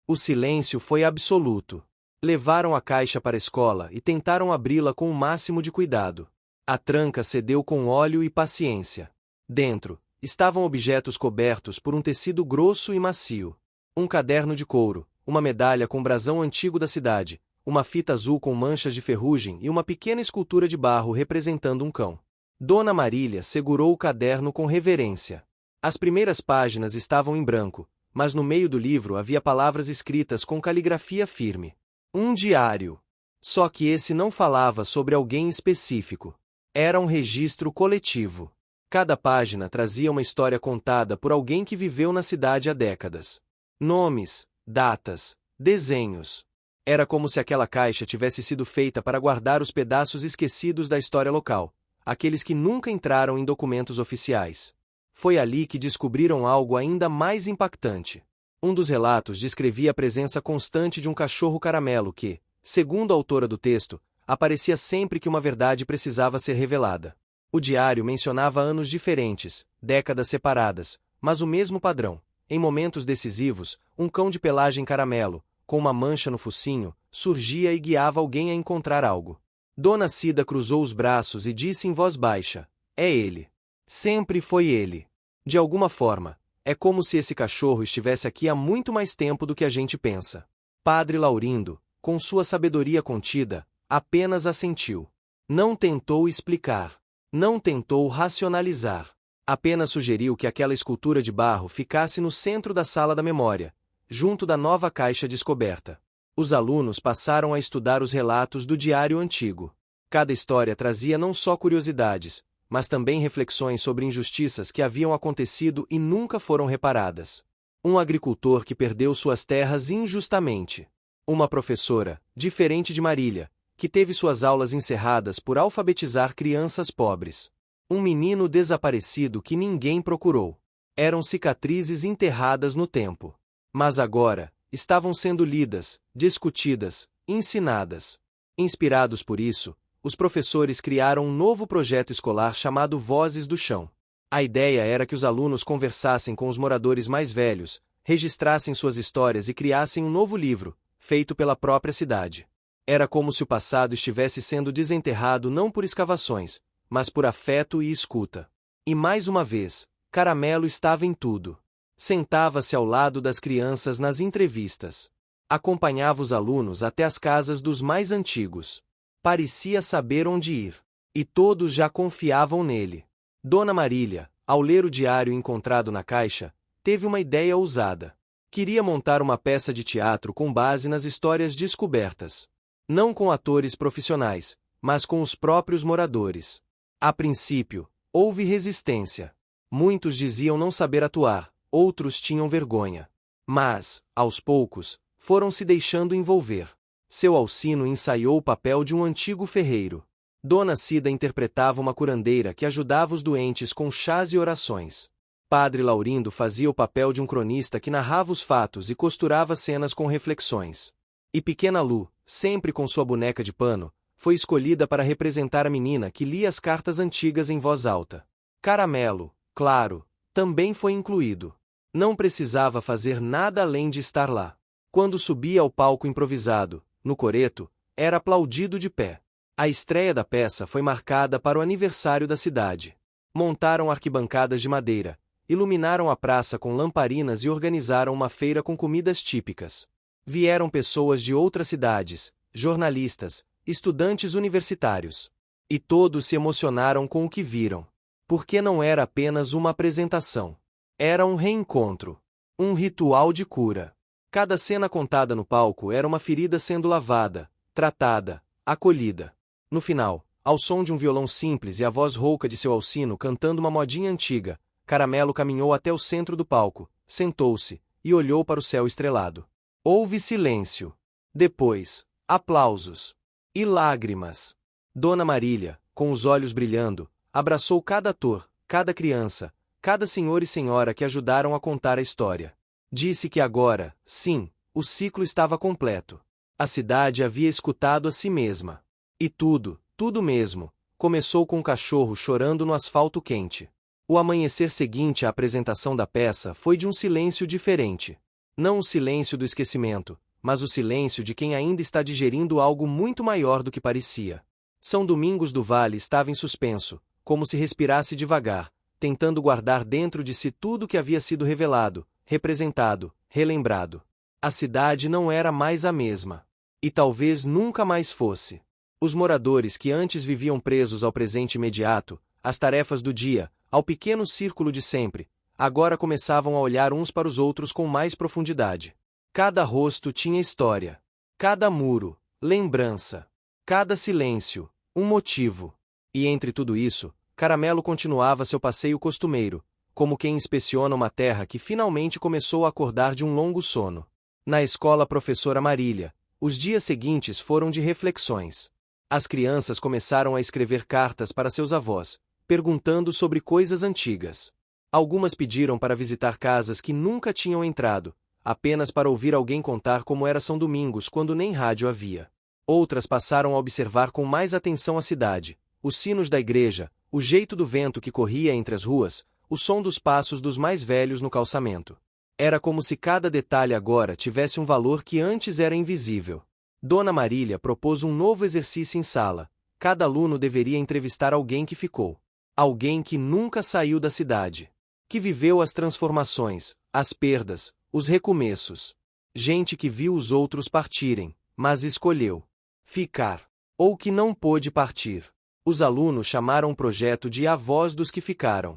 O silêncio foi absoluto. Levaram a caixa para a escola e tentaram abri-la com o máximo de cuidado. A tranca cedeu com óleo e paciência. Dentro, estavam objetos cobertos por um tecido grosso e macio. Um caderno de couro, uma medalha com brasão antigo da cidade, uma fita azul com manchas de ferrugem e uma pequena escultura de barro representando um cão. Dona Marília segurou o caderno com reverência. As primeiras páginas estavam em branco, mas no meio do livro havia palavras escritas com caligrafia firme. Um diário. Só que esse não falava sobre alguém específico. Era um registro coletivo. Cada página trazia uma história contada por alguém que viveu na cidade há décadas. Nomes, datas, desenhos. Era como se aquela caixa tivesse sido feita para guardar os pedaços esquecidos da história local, aqueles que nunca entraram em documentos oficiais. Foi ali que descobriram algo ainda mais impactante. Um dos relatos descrevia a presença constante de um cachorro caramelo que, segundo a autora do texto, aparecia sempre que uma verdade precisava ser revelada. O diário mencionava anos diferentes, décadas separadas, mas o mesmo padrão. Em momentos decisivos, um cão de pelagem caramelo, com uma mancha no focinho, surgia e guiava alguém a encontrar algo. Dona Cida cruzou os braços e disse em voz baixa: "É ele. Sempre foi ele. De alguma forma, é como se esse cachorro estivesse aqui há muito mais tempo do que a gente pensa." Padre Laurindo, com sua sabedoria contida, apenas assentiu. Não tentou explicar. Não tentou racionalizar. Apenas sugeriu que aquela escultura de barro ficasse no centro da sala da memória, junto da nova caixa descoberta. Os alunos passaram a estudar os relatos do diário antigo. Cada história trazia não só curiosidades, mas também reflexões sobre injustiças que haviam acontecido e nunca foram reparadas. Um agricultor que perdeu suas terras injustamente. Uma professora, diferente de Marília, que teve suas aulas encerradas por alfabetizar crianças pobres. Um menino desaparecido que ninguém procurou. Eram cicatrizes enterradas no tempo. Mas agora, estavam sendo lidas, discutidas, ensinadas. Inspirados por isso, os professores criaram um novo projeto escolar chamado Vozes do Chão. A ideia era que os alunos conversassem com os moradores mais velhos, registrassem suas histórias e criassem um novo livro, feito pela própria cidade. Era como se o passado estivesse sendo desenterrado não por escavações, mas por afeto e escuta. E mais uma vez, Caramelo estava em tudo. Sentava-se ao lado das crianças nas entrevistas. Acompanhava os alunos até as casas dos mais antigos. Parecia saber onde ir. E todos já confiavam nele. Dona Marília, ao ler o diário encontrado na caixa, teve uma ideia ousada. Queria montar uma peça de teatro com base nas histórias descobertas. Não com atores profissionais, mas com os próprios moradores. A princípio, houve resistência. Muitos diziam não saber atuar, outros tinham vergonha. Mas, aos poucos, foram se deixando envolver. Seu Alcino ensaiou o papel de um antigo ferreiro. Dona Cida interpretava uma curandeira que ajudava os doentes com chás e orações. Padre Laurindo fazia o papel de um cronista que narrava os fatos e costurava cenas com reflexões. E Pequena Lu, sempre com sua boneca de pano, foi escolhida para representar a menina que lia as cartas antigas em voz alta. Caramelo, claro, também foi incluído. Não precisava fazer nada além de estar lá. Quando subia ao palco improvisado, no coreto, era aplaudido de pé. A estreia da peça foi marcada para o aniversário da cidade. Montaram arquibancadas de madeira, iluminaram a praça com lamparinas e organizaram uma feira com comidas típicas. Vieram pessoas de outras cidades, jornalistas, estudantes universitários. E todos se emocionaram com o que viram. Porque não era apenas uma apresentação. Era um reencontro. Um ritual de cura. Cada cena contada no palco era uma ferida sendo lavada, tratada, acolhida. No final, ao som de um violão simples e a voz rouca de seu Alcino cantando uma modinha antiga, Caramelo caminhou até o centro do palco, sentou-se e olhou para o céu estrelado. Houve silêncio. Depois, aplausos. E lágrimas. Dona Marília, com os olhos brilhando, abraçou cada ator, cada criança, cada senhor e senhora que ajudaram a contar a história. Disse que agora, sim, o ciclo estava completo. A cidade havia escutado a si mesma. E tudo, tudo mesmo, começou com um cachorro chorando no asfalto quente. O amanhecer seguinte à apresentação da peça foi de um silêncio diferente. Não o silêncio do esquecimento, mas o silêncio de quem ainda está digerindo algo muito maior do que parecia. São Domingos do Vale estava em suspenso, como se respirasse devagar, tentando guardar dentro de si tudo que havia sido revelado, representado, relembrado. A cidade não era mais a mesma. E talvez nunca mais fosse. Os moradores que antes viviam presos ao presente imediato, às tarefas do dia, ao pequeno círculo de sempre, agora começavam a olhar uns para os outros com mais profundidade. Cada rosto tinha história. Cada muro, lembrança. Cada silêncio, um motivo. E entre tudo isso, Caramelo continuava seu passeio costumeiro, como quem inspeciona uma terra que finalmente começou a acordar de um longo sono. Na escola Professora Marília, os dias seguintes foram de reflexões. As crianças começaram a escrever cartas para seus avós, perguntando sobre coisas antigas. Algumas pediram para visitar casas que nunca tinham entrado, apenas para ouvir alguém contar como era São Domingos quando nem rádio havia. Outras passaram a observar com mais atenção a cidade, os sinos da igreja, o jeito do vento que corria entre as ruas, o som dos passos dos mais velhos no calçamento. Era como se cada detalhe agora tivesse um valor que antes era invisível. Dona Marília propôs um novo exercício em sala. Cada aluno deveria entrevistar alguém que ficou. Alguém que nunca saiu da cidade. Que viveu as transformações, as perdas, os recomeços. Gente que viu os outros partirem, mas escolheu ficar. Ou que não pôde partir. Os alunos chamaram o projeto de A Voz dos que Ficaram.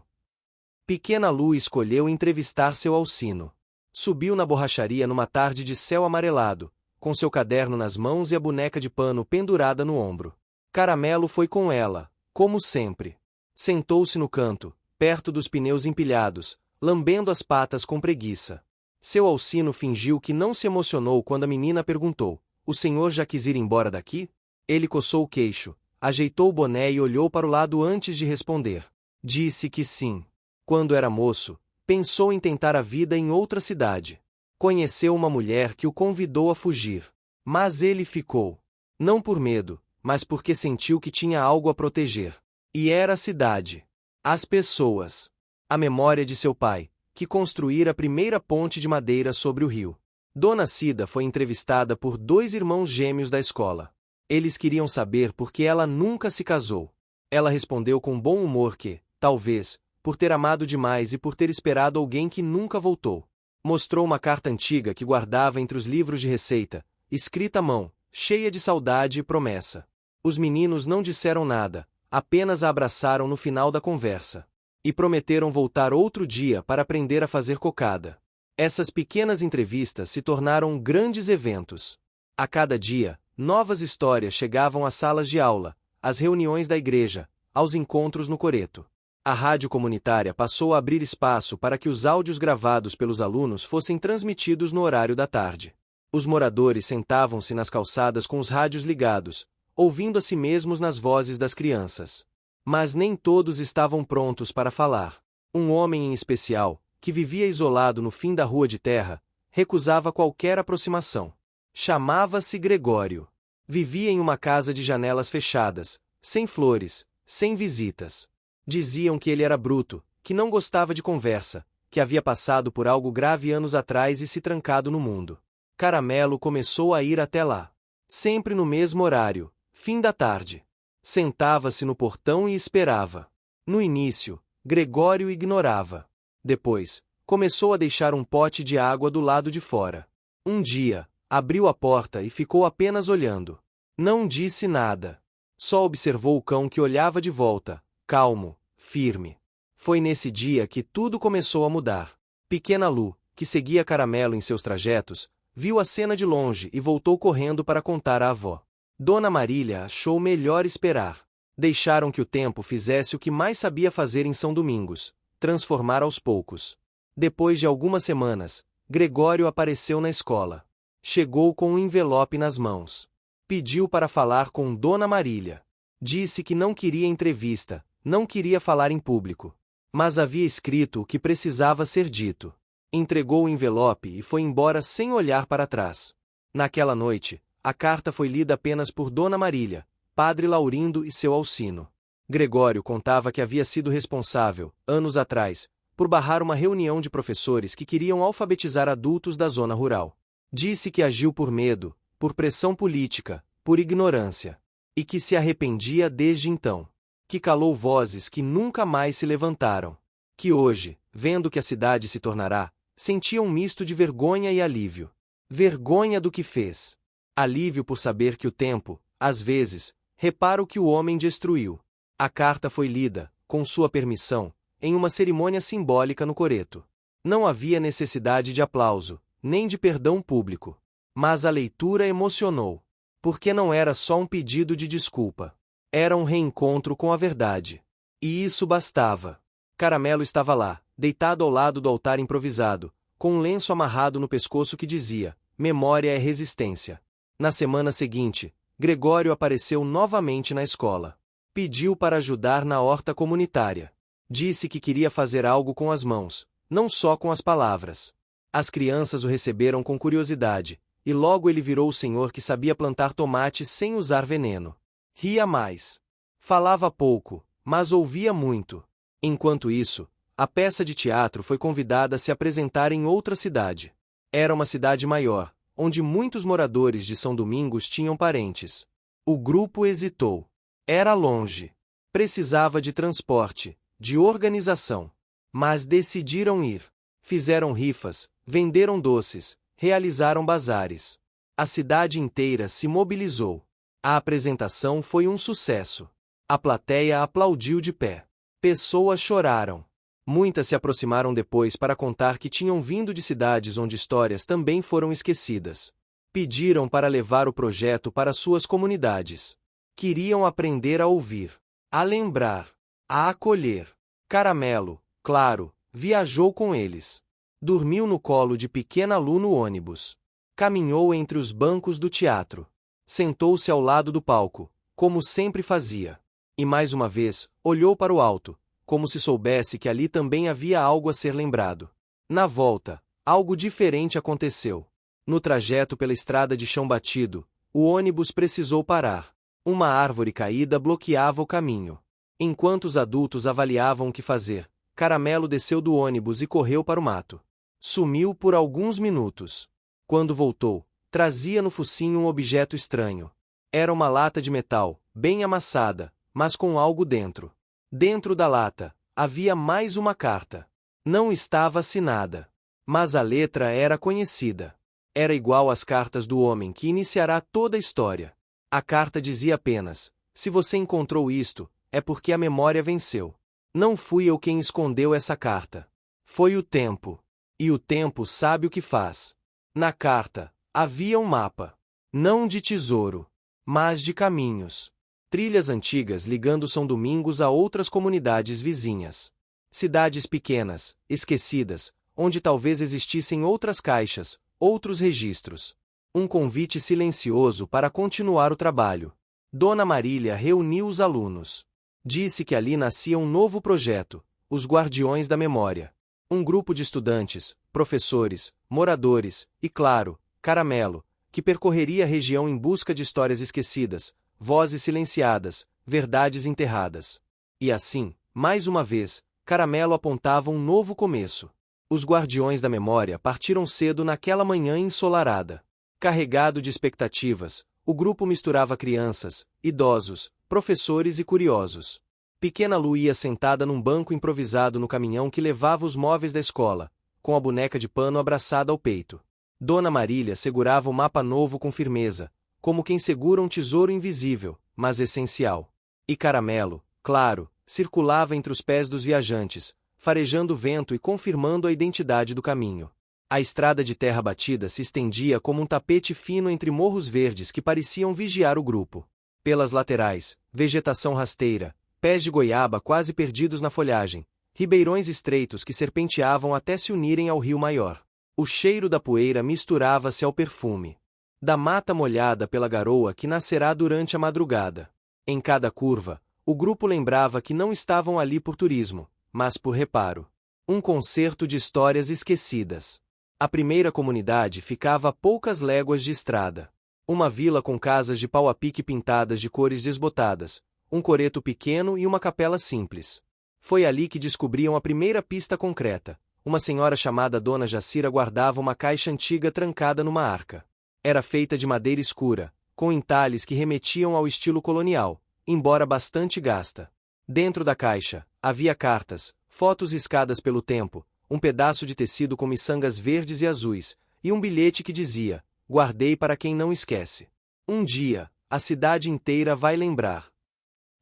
Pequena Lu escolheu entrevistar seu Alcino. Subiu na borracharia numa tarde de céu amarelado, com seu caderno nas mãos e a boneca de pano pendurada no ombro. Caramelo foi com ela, como sempre. Sentou-se no canto, perto dos pneus empilhados, lambendo as patas com preguiça. Seu Alcino fingiu que não se emocionou quando a menina perguntou: "O senhor já quis ir embora daqui?" Ele coçou o queixo, ajeitou o boné e olhou para o lado antes de responder. Disse que sim. Quando era moço, pensou em tentar a vida em outra cidade. Conheceu uma mulher que o convidou a fugir. Mas ele ficou. Não por medo, mas porque sentiu que tinha algo a proteger. E era a cidade. As pessoas. A memória de seu pai, que construíra a primeira ponte de madeira sobre o rio. Dona Cida foi entrevistada por 2 irmãos gêmeos da escola. Eles queriam saber por que ela nunca se casou. Ela respondeu com bom humor que, talvez, por ter amado demais e por ter esperado alguém que nunca voltou. Mostrou uma carta antiga que guardava entre os livros de receita, escrita à mão, cheia de saudade e promessa. Os meninos não disseram nada, apenas a abraçaram no final da conversa. E prometeram voltar outro dia para aprender a fazer cocada. Essas pequenas entrevistas se tornaram grandes eventos. A cada dia, novas histórias chegavam às salas de aula, às reuniões da igreja, aos encontros no coreto. A rádio comunitária passou a abrir espaço para que os áudios gravados pelos alunos fossem transmitidos no horário da tarde. Os moradores sentavam-se nas calçadas com os rádios ligados, ouvindo a si mesmos nas vozes das crianças. Mas nem todos estavam prontos para falar. Um homem em especial, que vivia isolado no fim da rua de terra, recusava qualquer aproximação. Chamava-se Gregório. Vivia em uma casa de janelas fechadas, sem flores, sem visitas. Diziam que ele era bruto, que não gostava de conversa, que havia passado por algo grave anos atrás e se trancado no mundo. Caramelo começou a ir até lá. Sempre no mesmo horário, fim da tarde. Sentava-se no portão e esperava. No início, Gregório ignorava. Depois, começou a deixar um pote de água do lado de fora. Um dia, abriu a porta e ficou apenas olhando. Não disse nada. Só observou o cão que olhava de volta, calmo, firme. Foi nesse dia que tudo começou a mudar. Pequena Lu, que seguia Caramelo em seus trajetos, viu a cena de longe e voltou correndo para contar à avó. Dona Marília achou melhor esperar. Deixaram que o tempo fizesse o que mais sabia fazer em São Domingos, transformar aos poucos. Depois de algumas semanas, Gregório apareceu na escola. Chegou com um envelope nas mãos. Pediu para falar com Dona Marília. Disse que não queria entrevista, não queria falar em público. Mas havia escrito o que precisava ser dito. Entregou o envelope e foi embora sem olhar para trás. Naquela noite, a carta foi lida apenas por Dona Marília, Padre Laurindo e seu Alcino. Gregório contava que havia sido responsável, anos atrás, por barrar uma reunião de professores que queriam alfabetizar adultos da zona rural. Disse que agiu por medo, por pressão política, por ignorância. E que se arrependia desde então. Que calou vozes que nunca mais se levantaram. Que hoje, vendo que a cidade se tornará, sentia um misto de vergonha e alívio. Vergonha do que fez. Alívio por saber que o tempo, às vezes, repara o que o homem destruiu. A carta foi lida, com sua permissão, em uma cerimônia simbólica no coreto. Não havia necessidade de aplauso, nem de perdão público. Mas a leitura emocionou. Porque não era só um pedido de desculpa. Era um reencontro com a verdade. E isso bastava. Caramelo estava lá, deitado ao lado do altar improvisado, com um lenço amarrado no pescoço que dizia: "Memória é resistência." Na semana seguinte, Gregório apareceu novamente na escola. Pediu para ajudar na horta comunitária. Disse que queria fazer algo com as mãos, não só com as palavras. As crianças o receberam com curiosidade, e logo ele virou o senhor que sabia plantar tomates sem usar veneno. Ria mais. Falava pouco, mas ouvia muito. Enquanto isso, a peça de teatro foi convidada a se apresentar em outra cidade. Era uma cidade maior, onde muitos moradores de São Domingos tinham parentes. O grupo hesitou. Era longe. Precisava de transporte, de organização. Mas decidiram ir. Fizeram rifas, venderam doces, realizaram bazares. A cidade inteira se mobilizou. A apresentação foi um sucesso. A plateia aplaudiu de pé. Pessoas choraram. Muitas se aproximaram depois para contar que tinham vindo de cidades onde histórias também foram esquecidas. Pediram para levar o projeto para suas comunidades. Queriam aprender a ouvir, a lembrar, a acolher. Caramelo, claro, viajou com eles. Dormiu no colo de pequena Lu no ônibus. Caminhou entre os bancos do teatro. Sentou-se ao lado do palco, como sempre fazia. E mais uma vez, olhou para o alto, como se soubesse que ali também havia algo a ser lembrado. Na volta, algo diferente aconteceu. No trajeto pela estrada de chão batido, o ônibus precisou parar. Uma árvore caída bloqueava o caminho. Enquanto os adultos avaliavam o que fazer, Caramelo desceu do ônibus e correu para o mato. Sumiu por alguns minutos. Quando voltou, trazia no focinho um objeto estranho. Era uma lata de metal, bem amassada, mas com algo dentro. Dentro da lata, havia mais uma carta. Não estava assinada. Mas a letra era conhecida. Era igual às cartas do homem que iniciará toda a história. A carta dizia apenas: se você encontrou isto, é porque a memória venceu. Não fui eu quem escondeu essa carta. Foi o tempo. E o tempo sabe o que faz. Na carta, havia um mapa. Não de tesouro, mas de caminhos. Trilhas antigas ligando São Domingos a outras comunidades vizinhas. Cidades pequenas, esquecidas, onde talvez existissem outras caixas, outros registros. Um convite silencioso para continuar o trabalho. Dona Marília reuniu os alunos. Disse que ali nascia um novo projeto, os Guardiões da Memória. Um grupo de estudantes, professores, moradores e, claro, Caramelo, que percorreria a região em busca de histórias esquecidas, vozes silenciadas, verdades enterradas. E assim, mais uma vez, Caramelo apontava um novo começo. Os Guardiões da Memória partiram cedo naquela manhã ensolarada. Carregado de expectativas, o grupo misturava crianças, idosos, professores e curiosos. Pequena Lu ia sentada num banco improvisado no caminhão que levava os móveis da escola, com a boneca de pano abraçada ao peito. Dona Marília segurava o mapa novo com firmeza, como quem segura um tesouro invisível, mas essencial. E Caramelo, claro, circulava entre os pés dos viajantes, farejando o vento e confirmando a identidade do caminho. A estrada de terra batida se estendia como um tapete fino entre morros verdes que pareciam vigiar o grupo. Pelas laterais, vegetação rasteira, pés de goiaba quase perdidos na folhagem, ribeirões estreitos que serpenteavam até se unirem ao rio maior. O cheiro da poeira misturava-se ao perfume da mata molhada pela garoa que nascerá durante a madrugada. Em cada curva, o grupo lembrava que não estavam ali por turismo, mas por reparo. Um concerto de histórias esquecidas. A primeira comunidade ficava a poucas léguas de estrada. Uma vila com casas de pau a pique pintadas de cores desbotadas, um coreto pequeno e uma capela simples. Foi ali que descobriam a primeira pista concreta. Uma senhora chamada Dona Jacira guardava uma caixa antiga trancada numa arca. Era feita de madeira escura, com entalhes que remetiam ao estilo colonial, embora bastante gasta. Dentro da caixa, havia cartas, fotos riscadas pelo tempo, um pedaço de tecido com miçangas verdes e azuis, e um bilhete que dizia: guardei para quem não esquece. Um dia, a cidade inteira vai lembrar.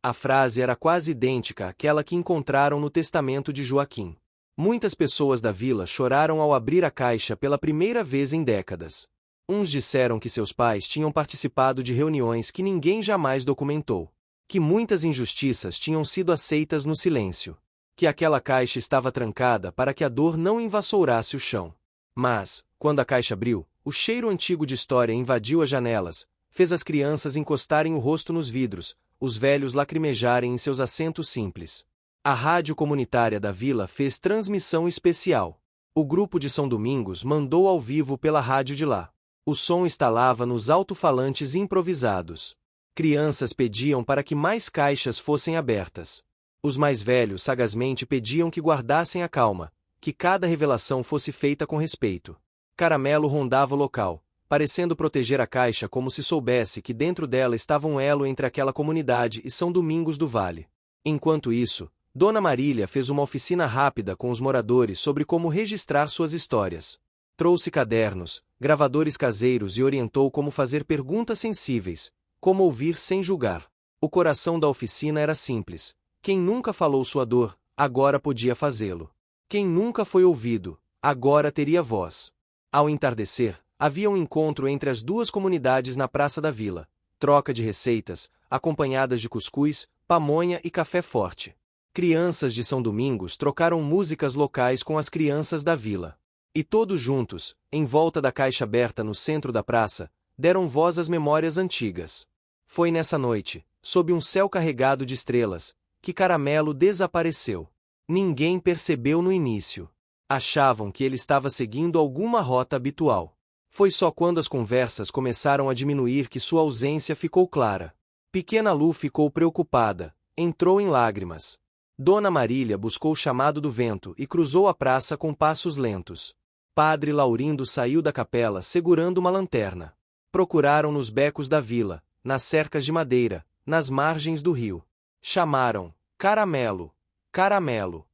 A frase era quase idêntica àquela que encontraram no testamento de Joaquim. Muitas pessoas da vila choraram ao abrir a caixa pela primeira vez em décadas. Uns disseram que seus pais tinham participado de reuniões que ninguém jamais documentou. Que muitas injustiças tinham sido aceitas no silêncio. Que aquela caixa estava trancada para que a dor não invassourasse o chão. Mas, quando a caixa abriu, o cheiro antigo de história invadiu as janelas, fez as crianças encostarem o rosto nos vidros, os velhos lacrimejarem em seus assentos simples. A rádio comunitária da vila fez transmissão especial. O grupo de São Domingos mandou ao vivo pela rádio de lá. O som estalava nos alto-falantes improvisados. Crianças pediam para que mais caixas fossem abertas. Os mais velhos sagazmente pediam que guardassem a calma, que cada revelação fosse feita com respeito. Caramelo rondava o local, parecendo proteger a caixa como se soubesse que dentro dela estava um elo entre aquela comunidade e São Domingos do Vale. Enquanto isso, Dona Marília fez uma oficina rápida com os moradores sobre como registrar suas histórias. Trouxe cadernos, gravadores caseiros e orientou como fazer perguntas sensíveis, como ouvir sem julgar. O coração da oficina era simples. Quem nunca falou sua dor, agora podia fazê-lo. Quem nunca foi ouvido, agora teria voz. Ao entardecer, havia um encontro entre as duas comunidades na praça da vila. Troca de receitas, acompanhadas de cuscuz, pamonha e café forte. Crianças de São Domingos trocaram músicas locais com as crianças da vila. E todos juntos, em volta da caixa aberta no centro da praça, deram voz às memórias antigas. Foi nessa noite, sob um céu carregado de estrelas, que Caramelo desapareceu. Ninguém percebeu no início. Achavam que ele estava seguindo alguma rota habitual. Foi só quando as conversas começaram a diminuir que sua ausência ficou clara. Pequena Lu ficou preocupada, entrou em lágrimas. Dona Marília buscou o chamado do vento e cruzou a praça com passos lentos. Padre Laurindo saiu da capela segurando uma lanterna. Procuraram nos becos da vila, nas cercas de madeira, nas margens do rio. Chamaram: Caramelo, Caramelo.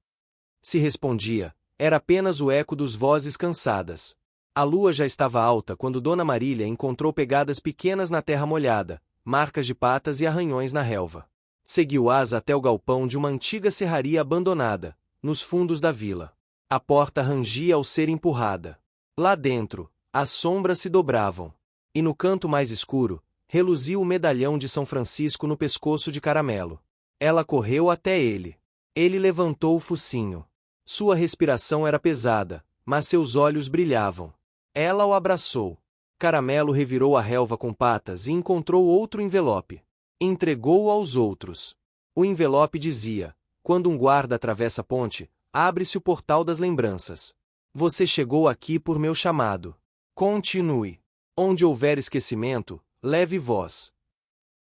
Se respondia, era apenas o eco dos vozes cansadas. A lua já estava alta quando Dona Marília encontrou pegadas pequenas na terra molhada, marcas de patas e arranhões na relva. Seguiu-as até o galpão de uma antiga serraria abandonada, nos fundos da vila. A porta rangia ao ser empurrada. Lá dentro, as sombras se dobravam. E no canto mais escuro, reluzia o medalhão de São Francisco no pescoço de Caramelo. Ela correu até ele. Ele levantou o focinho. Sua respiração era pesada, mas seus olhos brilhavam. Ela o abraçou. Caramelo revirou a relva com patas e encontrou outro envelope. Entregou-o aos outros. O envelope dizia: quando um guarda atravessa a ponte, abre-se o portal das lembranças. Você chegou aqui por meu chamado. Continue. Onde houver esquecimento, leve voz.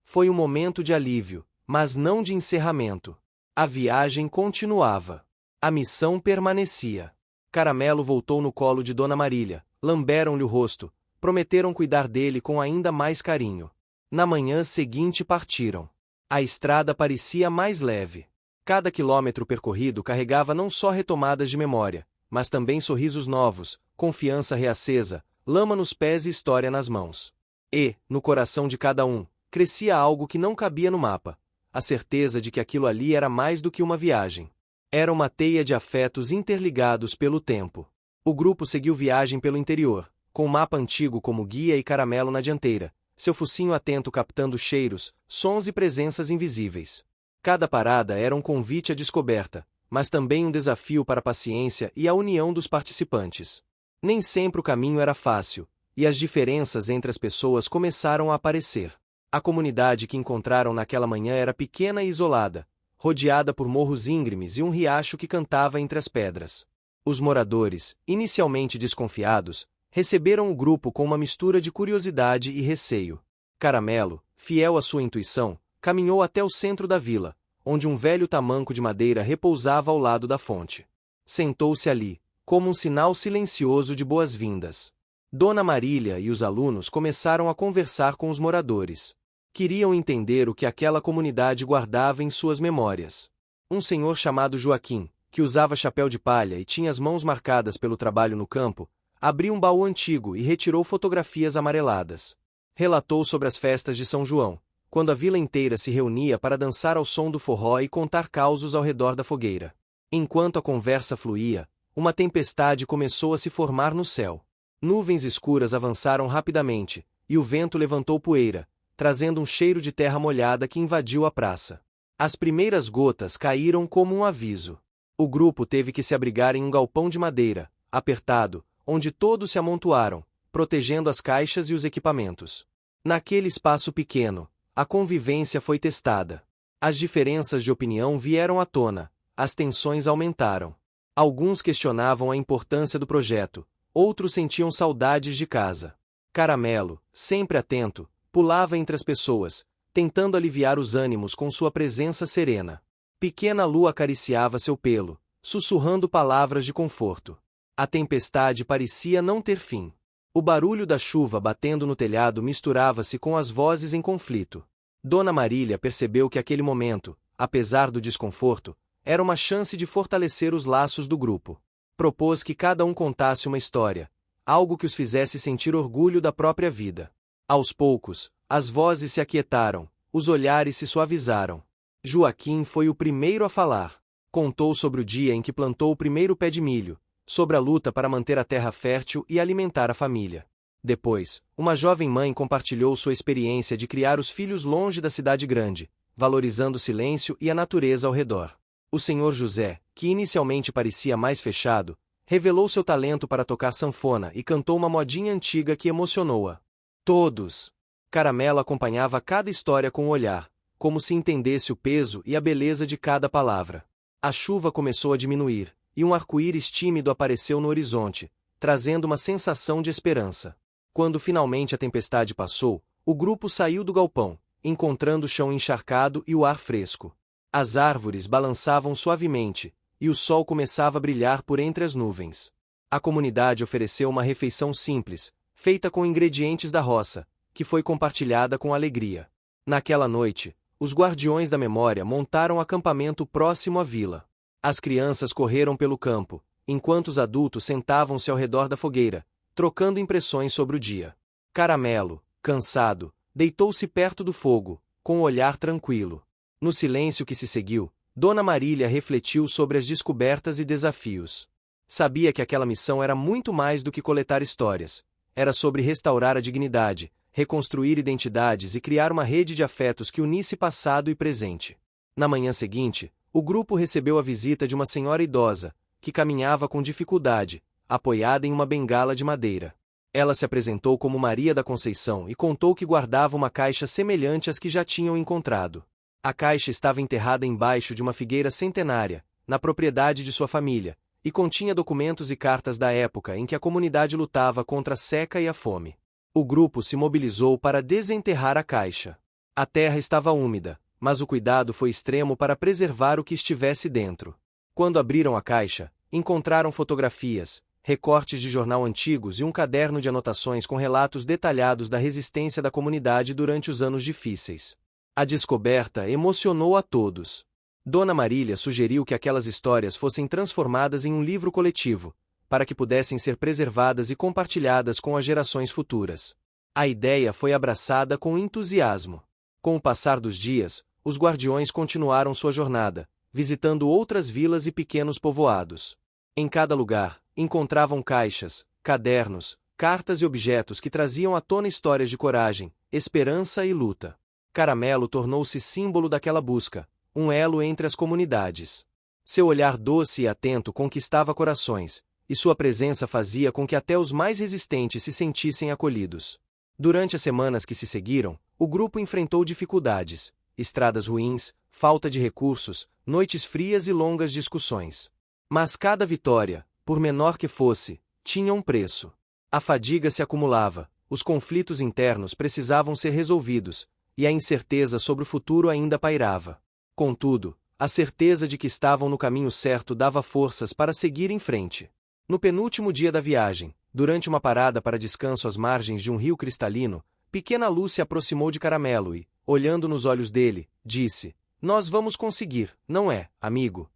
Foi um momento de alívio, mas não de encerramento. A viagem continuava. A missão permanecia. Caramelo voltou no colo de Dona Marília, lamberam-lhe o rosto, prometeram cuidar dele com ainda mais carinho. Na manhã seguinte partiram. A estrada parecia mais leve. Cada quilômetro percorrido carregava não só retomadas de memória, mas também sorrisos novos, confiança reacesa, lama nos pés e história nas mãos. E, no coração de cada um, crescia algo que não cabia no mapa: a certeza de que aquilo ali era mais do que uma viagem. Era uma teia de afetos interligados pelo tempo. O grupo seguiu viagem pelo interior, com o mapa antigo como guia e Caramelo na dianteira, seu focinho atento captando cheiros, sons e presenças invisíveis. Cada parada era um convite à descoberta, mas também um desafio para a paciência e a união dos participantes. Nem sempre o caminho era fácil, e as diferenças entre as pessoas começaram a aparecer. A comunidade que encontraram naquela manhã era pequena e isolada, rodeada por morros íngremes e um riacho que cantava entre as pedras. Os moradores, inicialmente desconfiados, receberam o grupo com uma mistura de curiosidade e receio. Caramelo, fiel à sua intuição, caminhou até o centro da vila, onde um velho tamanco de madeira repousava ao lado da fonte. Sentou-se ali, como um sinal silencioso de boas-vindas. Dona Marília e os alunos começaram a conversar com os moradores. Queriam entender o que aquela comunidade guardava em suas memórias. Um senhor chamado Joaquim, que usava chapéu de palha e tinha as mãos marcadas pelo trabalho no campo, abriu um baú antigo e retirou fotografias amareladas. Relatou sobre as festas de São João, quando a vila inteira se reunia para dançar ao som do forró e contar causos ao redor da fogueira. Enquanto a conversa fluía, uma tempestade começou a se formar no céu. Nuvens escuras avançaram rapidamente, e o vento levantou poeira, trazendo um cheiro de terra molhada que invadiu a praça. As primeiras gotas caíram como um aviso. O grupo teve que se abrigar em um galpão de madeira, apertado, onde todos se amontoaram, protegendo as caixas e os equipamentos. Naquele espaço pequeno, a convivência foi testada. As diferenças de opinião vieram à tona, as tensões aumentaram. Alguns questionavam a importância do projeto, outros sentiam saudades de casa. Caramelo, sempre atento, pulava entre as pessoas, tentando aliviar os ânimos com sua presença serena. Pequena Lu acariciava seu pelo, sussurrando palavras de conforto. A tempestade parecia não ter fim. O barulho da chuva batendo no telhado misturava-se com as vozes em conflito. Dona Marília percebeu que aquele momento, apesar do desconforto, era uma chance de fortalecer os laços do grupo. Propôs que cada um contasse uma história, algo que os fizesse sentir orgulho da própria vida. Aos poucos, as vozes se aquietaram, os olhares se suavizaram. Joaquim foi o primeiro a falar. Contou sobre o dia em que plantou o primeiro pé de milho, sobre a luta para manter a terra fértil e alimentar a família. Depois, uma jovem mãe compartilhou sua experiência de criar os filhos longe da cidade grande, valorizando o silêncio e a natureza ao redor. O senhor José, que inicialmente parecia mais fechado, Revelou seu talento para tocar sanfona e cantou uma modinha antiga que emocionou-a. Todos. Caramelo acompanhava cada história com o olhar, como se entendesse o peso e a beleza de cada palavra. A chuva começou a diminuir, e um arco-íris tímido apareceu no horizonte, trazendo uma sensação de esperança. Quando finalmente a tempestade passou, o grupo saiu do galpão, encontrando o chão encharcado e o ar fresco. As árvores balançavam suavemente, e o sol começava a brilhar por entre as nuvens. A comunidade ofereceu uma refeição simples, feita com ingredientes da roça, que foi compartilhada com alegria. Naquela noite, os guardiões da memória montaram acampamento próximo à vila. As crianças correram pelo campo, enquanto os adultos sentavam-se ao redor da fogueira, trocando impressões sobre o dia. Caramelo, cansado, deitou-se perto do fogo, com o olhar tranquilo. No silêncio que se seguiu, Dona Marília refletiu sobre as descobertas e desafios. Sabia que aquela missão era muito mais do que coletar histórias. Era sobre restaurar a dignidade, reconstruir identidades e criar uma rede de afetos que unisse passado e presente. Na manhã seguinte, o grupo recebeu a visita de uma senhora idosa, que caminhava com dificuldade, apoiada em uma bengala de madeira. Ela se apresentou como Maria da Conceição e contou que guardava uma caixa semelhante às que já tinham encontrado. A caixa estava enterrada embaixo de uma figueira centenária, na propriedade de sua família, e continha documentos e cartas da época em que a comunidade lutava contra a seca e a fome. O grupo se mobilizou para desenterrar a caixa. A terra estava úmida, mas o cuidado foi extremo para preservar o que estivesse dentro. Quando abriram a caixa, encontraram fotografias, recortes de jornal antigos e um caderno de anotações com relatos detalhados da resistência da comunidade durante os anos difíceis. A descoberta emocionou a todos. Dona Marília sugeriu que aquelas histórias fossem transformadas em um livro coletivo, para que pudessem ser preservadas e compartilhadas com as gerações futuras. A ideia foi abraçada com entusiasmo. Com o passar dos dias, os guardiões continuaram sua jornada, visitando outras vilas e pequenos povoados. Em cada lugar, encontravam caixas, cadernos, cartas e objetos que traziam à tona histórias de coragem, esperança e luta. Caramelo tornou-se símbolo daquela busca, um elo entre as comunidades. Seu olhar doce e atento conquistava corações, e sua presença fazia com que até os mais resistentes se sentissem acolhidos. Durante as semanas que se seguiram, o grupo enfrentou dificuldades, estradas ruins, falta de recursos, noites frias e longas discussões. Mas cada vitória, por menor que fosse, tinha um preço. A fadiga se acumulava, os conflitos internos precisavam ser resolvidos, e a incerteza sobre o futuro ainda pairava. Contudo, a certeza de que estavam no caminho certo dava forças para seguir em frente. No penúltimo dia da viagem, durante uma parada para descanso às margens de um rio cristalino, pequena Lu se aproximou de Caramelo e, olhando nos olhos dele, disse: "Nós vamos conseguir, não é, amigo?"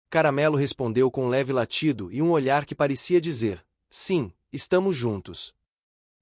Caramelo respondeu com um leve latido e um olhar que parecia dizer: "Sim, estamos juntos."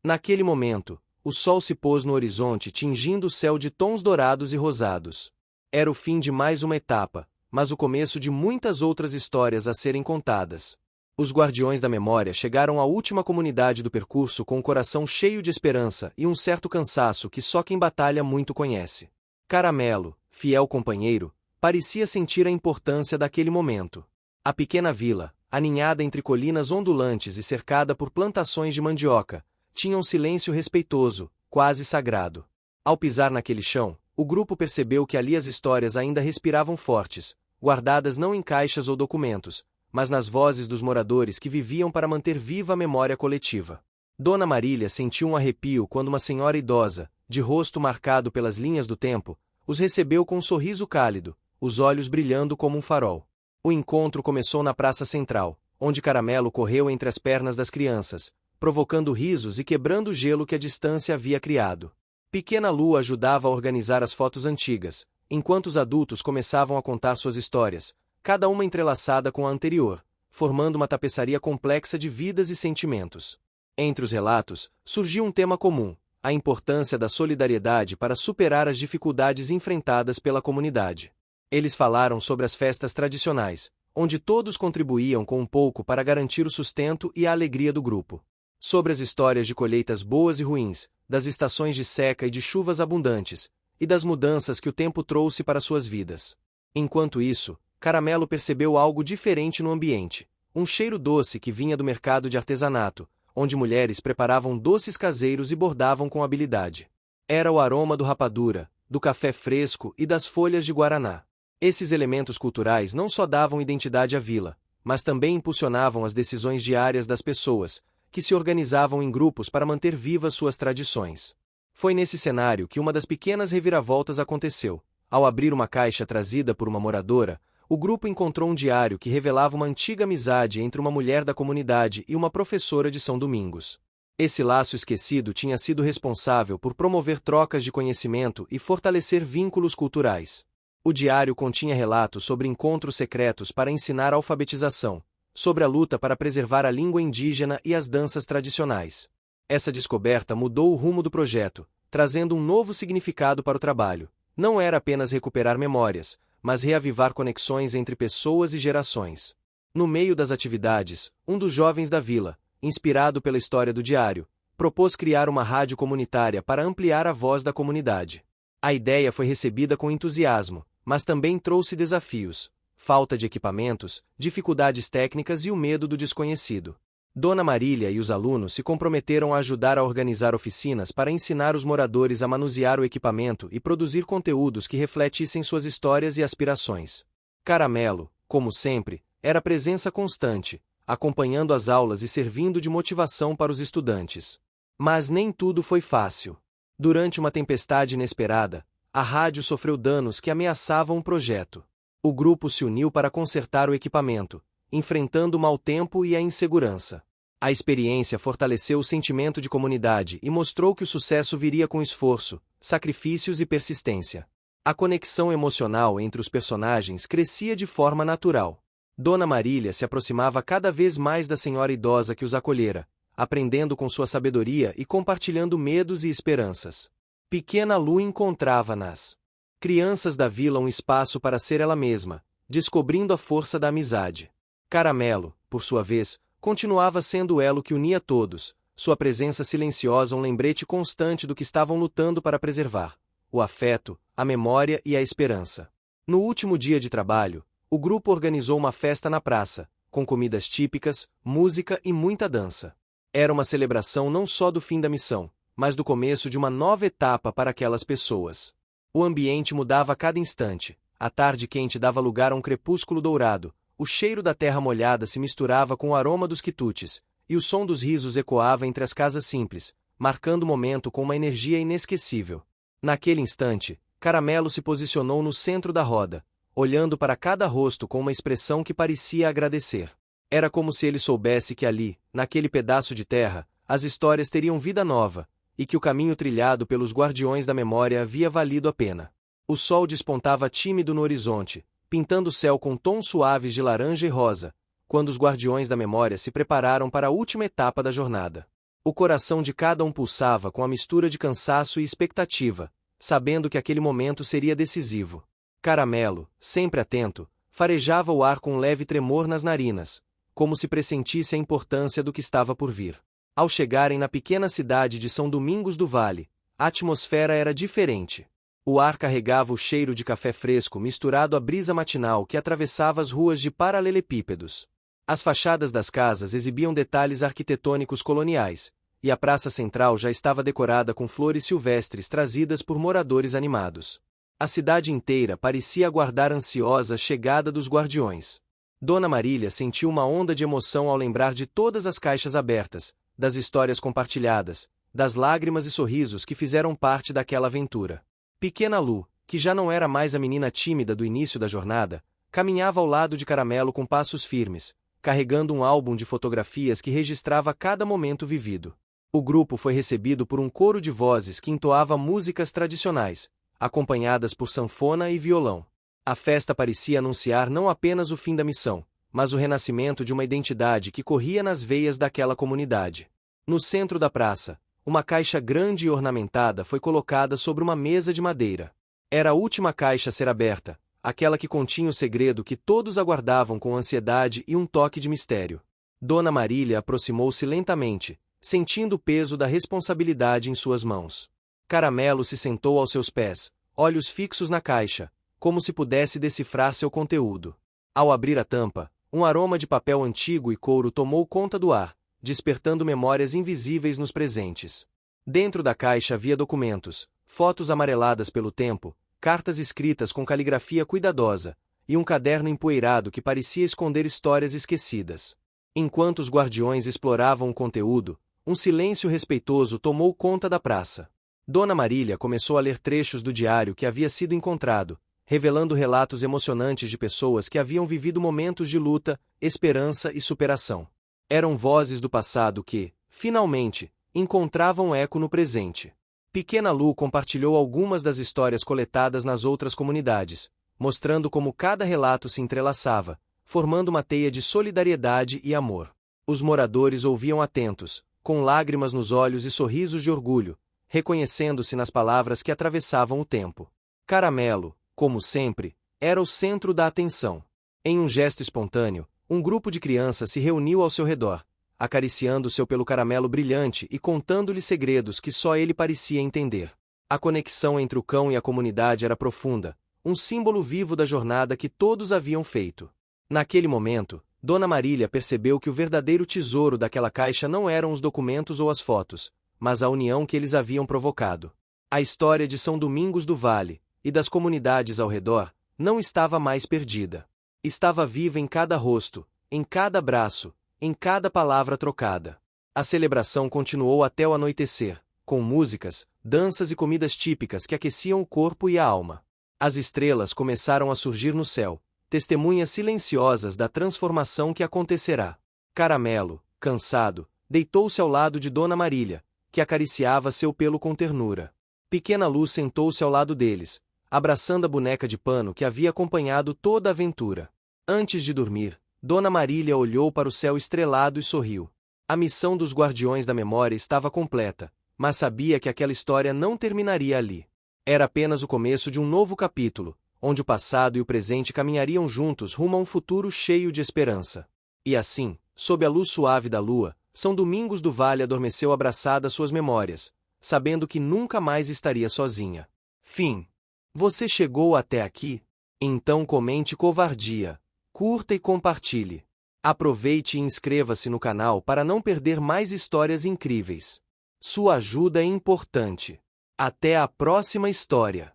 Naquele momento, o sol se pôs no horizonte tingindo o céu de tons dourados e rosados. Era o fim de mais uma etapa, mas o começo de muitas outras histórias a serem contadas. Os guardiões da memória chegaram à última comunidade do percurso com o coração cheio de esperança e um certo cansaço que só quem batalha muito conhece. Caramelo, fiel companheiro, parecia sentir a importância daquele momento. A pequena vila, aninhada entre colinas ondulantes e cercada por plantações de mandioca, tinha um silêncio respeitoso, quase sagrado. Ao pisar naquele chão, o grupo percebeu que ali as histórias ainda respiravam fortes, guardadas não em caixas ou documentos, mas nas vozes dos moradores que viviam para manter viva a memória coletiva. Dona Marília sentiu um arrepio quando uma senhora idosa, de rosto marcado pelas linhas do tempo, os recebeu com um sorriso cálido, os olhos brilhando como um farol. O encontro começou na praça central, onde Caramelo correu entre as pernas das crianças, provocando risos e quebrando o gelo que a distância havia criado. Pequena Lu ajudava a organizar as fotos antigas, enquanto os adultos começavam a contar suas histórias, cada uma entrelaçada com a anterior, formando uma tapeçaria complexa de vidas e sentimentos. Entre os relatos, surgiu um tema comum: a importância da solidariedade para superar as dificuldades enfrentadas pela comunidade. Eles falaram sobre as festas tradicionais, onde todos contribuíam com um pouco para garantir o sustento e a alegria do grupo. Sobre as histórias de colheitas boas e ruins, das estações de seca e de chuvas abundantes, e das mudanças que o tempo trouxe para suas vidas. Enquanto isso, Caramelo percebeu algo diferente no ambiente. Um cheiro doce que vinha do mercado de artesanato, onde mulheres preparavam doces caseiros e bordavam com habilidade. Era o aroma do rapadura, do café fresco e das folhas de guaraná. Esses elementos culturais não só davam identidade à vila, mas também impulsionavam as decisões diárias das pessoas, que se organizavam em grupos para manter vivas suas tradições. Foi nesse cenário que uma das pequenas reviravoltas aconteceu. Ao abrir uma caixa trazida por uma moradora, o grupo encontrou um diário que revelava uma antiga amizade entre uma mulher da comunidade e uma professora de São Domingos. Esse laço esquecido tinha sido responsável por promover trocas de conhecimento e fortalecer vínculos culturais. O diário continha relatos sobre encontros secretos para ensinar a alfabetização, sobre a luta para preservar a língua indígena e as danças tradicionais. Essa descoberta mudou o rumo do projeto, trazendo um novo significado para o trabalho. Não era apenas recuperar memórias, mas reavivar conexões entre pessoas e gerações. No meio das atividades, um dos jovens da vila, inspirado pela história do diário, propôs criar uma rádio comunitária para ampliar a voz da comunidade. A ideia foi recebida com entusiasmo, mas também trouxe desafios: falta de equipamentos, dificuldades técnicas e o medo do desconhecido. Dona Marília e os alunos se comprometeram a ajudar a organizar oficinas para ensinar os moradores a manusear o equipamento e produzir conteúdos que refletissem suas histórias e aspirações. Caramelo, como sempre, era presença constante, acompanhando as aulas e servindo de motivação para os estudantes. Mas nem tudo foi fácil. Durante uma tempestade inesperada, a rádio sofreu danos que ameaçavam o projeto. O grupo se uniu para consertar o equipamento, enfrentando o mau tempo e a insegurança. A experiência fortaleceu o sentimento de comunidade e mostrou que o sucesso viria com esforço, sacrifícios e persistência. A conexão emocional entre os personagens crescia de forma natural. Dona Marília se aproximava cada vez mais da senhora idosa que os acolhera, aprendendo com sua sabedoria e compartilhando medos e esperanças. Pequena Lu encontrava nas crianças da vila um espaço para ser ela mesma, descobrindo a força da amizade. Caramelo, por sua vez, continuava sendo o elo que unia todos, sua presença silenciosa um lembrete constante do que estavam lutando para preservar: o afeto, a memória e a esperança. No último dia de trabalho, o grupo organizou uma festa na praça, com comidas típicas, música e muita dança. Era uma celebração não só do fim da missão, mas do começo de uma nova etapa para aquelas pessoas. O ambiente mudava a cada instante, a tarde quente dava lugar a um crepúsculo dourado, o cheiro da terra molhada se misturava com o aroma dos quitutes, e o som dos risos ecoava entre as casas simples, marcando o momento com uma energia inesquecível. Naquele instante, Caramelo se posicionou no centro da roda, olhando para cada rosto com uma expressão que parecia agradecer. Era como se ele soubesse que ali, naquele pedaço de terra, as histórias teriam vida nova, e que o caminho trilhado pelos guardiões da memória havia valido a pena. O sol despontava tímido no horizonte, pintando o céu com tons suaves de laranja e rosa, quando os guardiões da memória se prepararam para a última etapa da jornada. O coração de cada um pulsava com a mistura de cansaço e expectativa, sabendo que aquele momento seria decisivo. Caramelo, sempre atento, farejava o ar com um leve tremor nas narinas, como se pressentisse a importância do que estava por vir. Ao chegarem na pequena cidade de São Domingos do Vale, a atmosfera era diferente. O ar carregava o cheiro de café fresco misturado à brisa matinal que atravessava as ruas de paralelepípedos. As fachadas das casas exibiam detalhes arquitetônicos coloniais, e a praça central já estava decorada com flores silvestres trazidas por moradores animados. A cidade inteira parecia aguardar ansiosa a chegada dos guardiões. Dona Marília sentiu uma onda de emoção ao lembrar de todas as caixas abertas, das histórias compartilhadas, das lágrimas e sorrisos que fizeram parte daquela aventura. Pequena Lu, que já não era mais a menina tímida do início da jornada, caminhava ao lado de Caramelo com passos firmes, carregando um álbum de fotografias que registrava cada momento vivido. O grupo foi recebido por um coro de vozes que entoava músicas tradicionais, acompanhadas por sanfona e violão. A festa parecia anunciar não apenas o fim da missão, mas o renascimento de uma identidade que corria nas veias daquela comunidade. No centro da praça, uma caixa grande e ornamentada foi colocada sobre uma mesa de madeira. Era a última caixa a ser aberta, aquela que continha o segredo que todos aguardavam com ansiedade e um toque de mistério. Dona Marília aproximou-se lentamente, sentindo o peso da responsabilidade em suas mãos. Caramelo se sentou aos seus pés, olhos fixos na caixa, como se pudesse decifrar seu conteúdo. Ao abrir a tampa, Um aroma de papel antigo e couro tomou conta do ar, despertando memórias invisíveis nos presentes. Dentro da caixa havia documentos, fotos amareladas pelo tempo, cartas escritas com caligrafia cuidadosa, e um caderno empoeirado que parecia esconder histórias esquecidas. Enquanto os guardiões exploravam o conteúdo, um silêncio respeitoso tomou conta da praça. Dona Marília começou a ler trechos do diário que havia sido encontrado, revelando relatos emocionantes de pessoas que haviam vivido momentos de luta, esperança e superação. Eram vozes do passado que, finalmente, encontravam eco no presente. Pequena Lu compartilhou algumas das histórias coletadas nas outras comunidades, mostrando como cada relato se entrelaçava, formando uma teia de solidariedade e amor. Os moradores ouviam atentos, com lágrimas nos olhos e sorrisos de orgulho, reconhecendo-se nas palavras que atravessavam o tempo. Caramelo, como sempre, era o centro da atenção. Em um gesto espontâneo, um grupo de crianças se reuniu ao seu redor, acariciando seu pelo caramelo brilhante e contando-lhe segredos que só ele parecia entender. A conexão entre o cão e a comunidade era profunda, um símbolo vivo da jornada que todos haviam feito. Naquele momento, Dona Marília percebeu que o verdadeiro tesouro daquela caixa não eram os documentos ou as fotos, mas a união que eles haviam provocado. A história de São Domingos do Vale, e das comunidades ao redor, não estava mais perdida. Estava viva em cada rosto, em cada abraço, em cada palavra trocada. A celebração continuou até o anoitecer, com músicas, danças e comidas típicas que aqueciam o corpo e a alma. As estrelas começaram a surgir no céu, testemunhas silenciosas da transformação que acontecerá. Caramelo, cansado, deitou-se ao lado de Dona Marília, que acariciava seu pelo com ternura. Pequena Lu sentou-se ao lado deles, abraçando a boneca de pano que havia acompanhado toda a aventura. Antes de dormir, Dona Marília olhou para o céu estrelado e sorriu. A missão dos Guardiões da Memória estava completa, mas sabia que aquela história não terminaria ali. Era apenas o começo de um novo capítulo, onde o passado e o presente caminhariam juntos rumo a um futuro cheio de esperança. E assim, sob a luz suave da lua, São Domingos do Vale adormeceu abraçada às suas memórias, sabendo que nunca mais estaria sozinha. Fim. Você chegou até aqui? Então comente covardia, curta e compartilhe. Aproveite e inscreva-se no canal para não perder mais histórias incríveis. Sua ajuda é importante. Até a próxima história.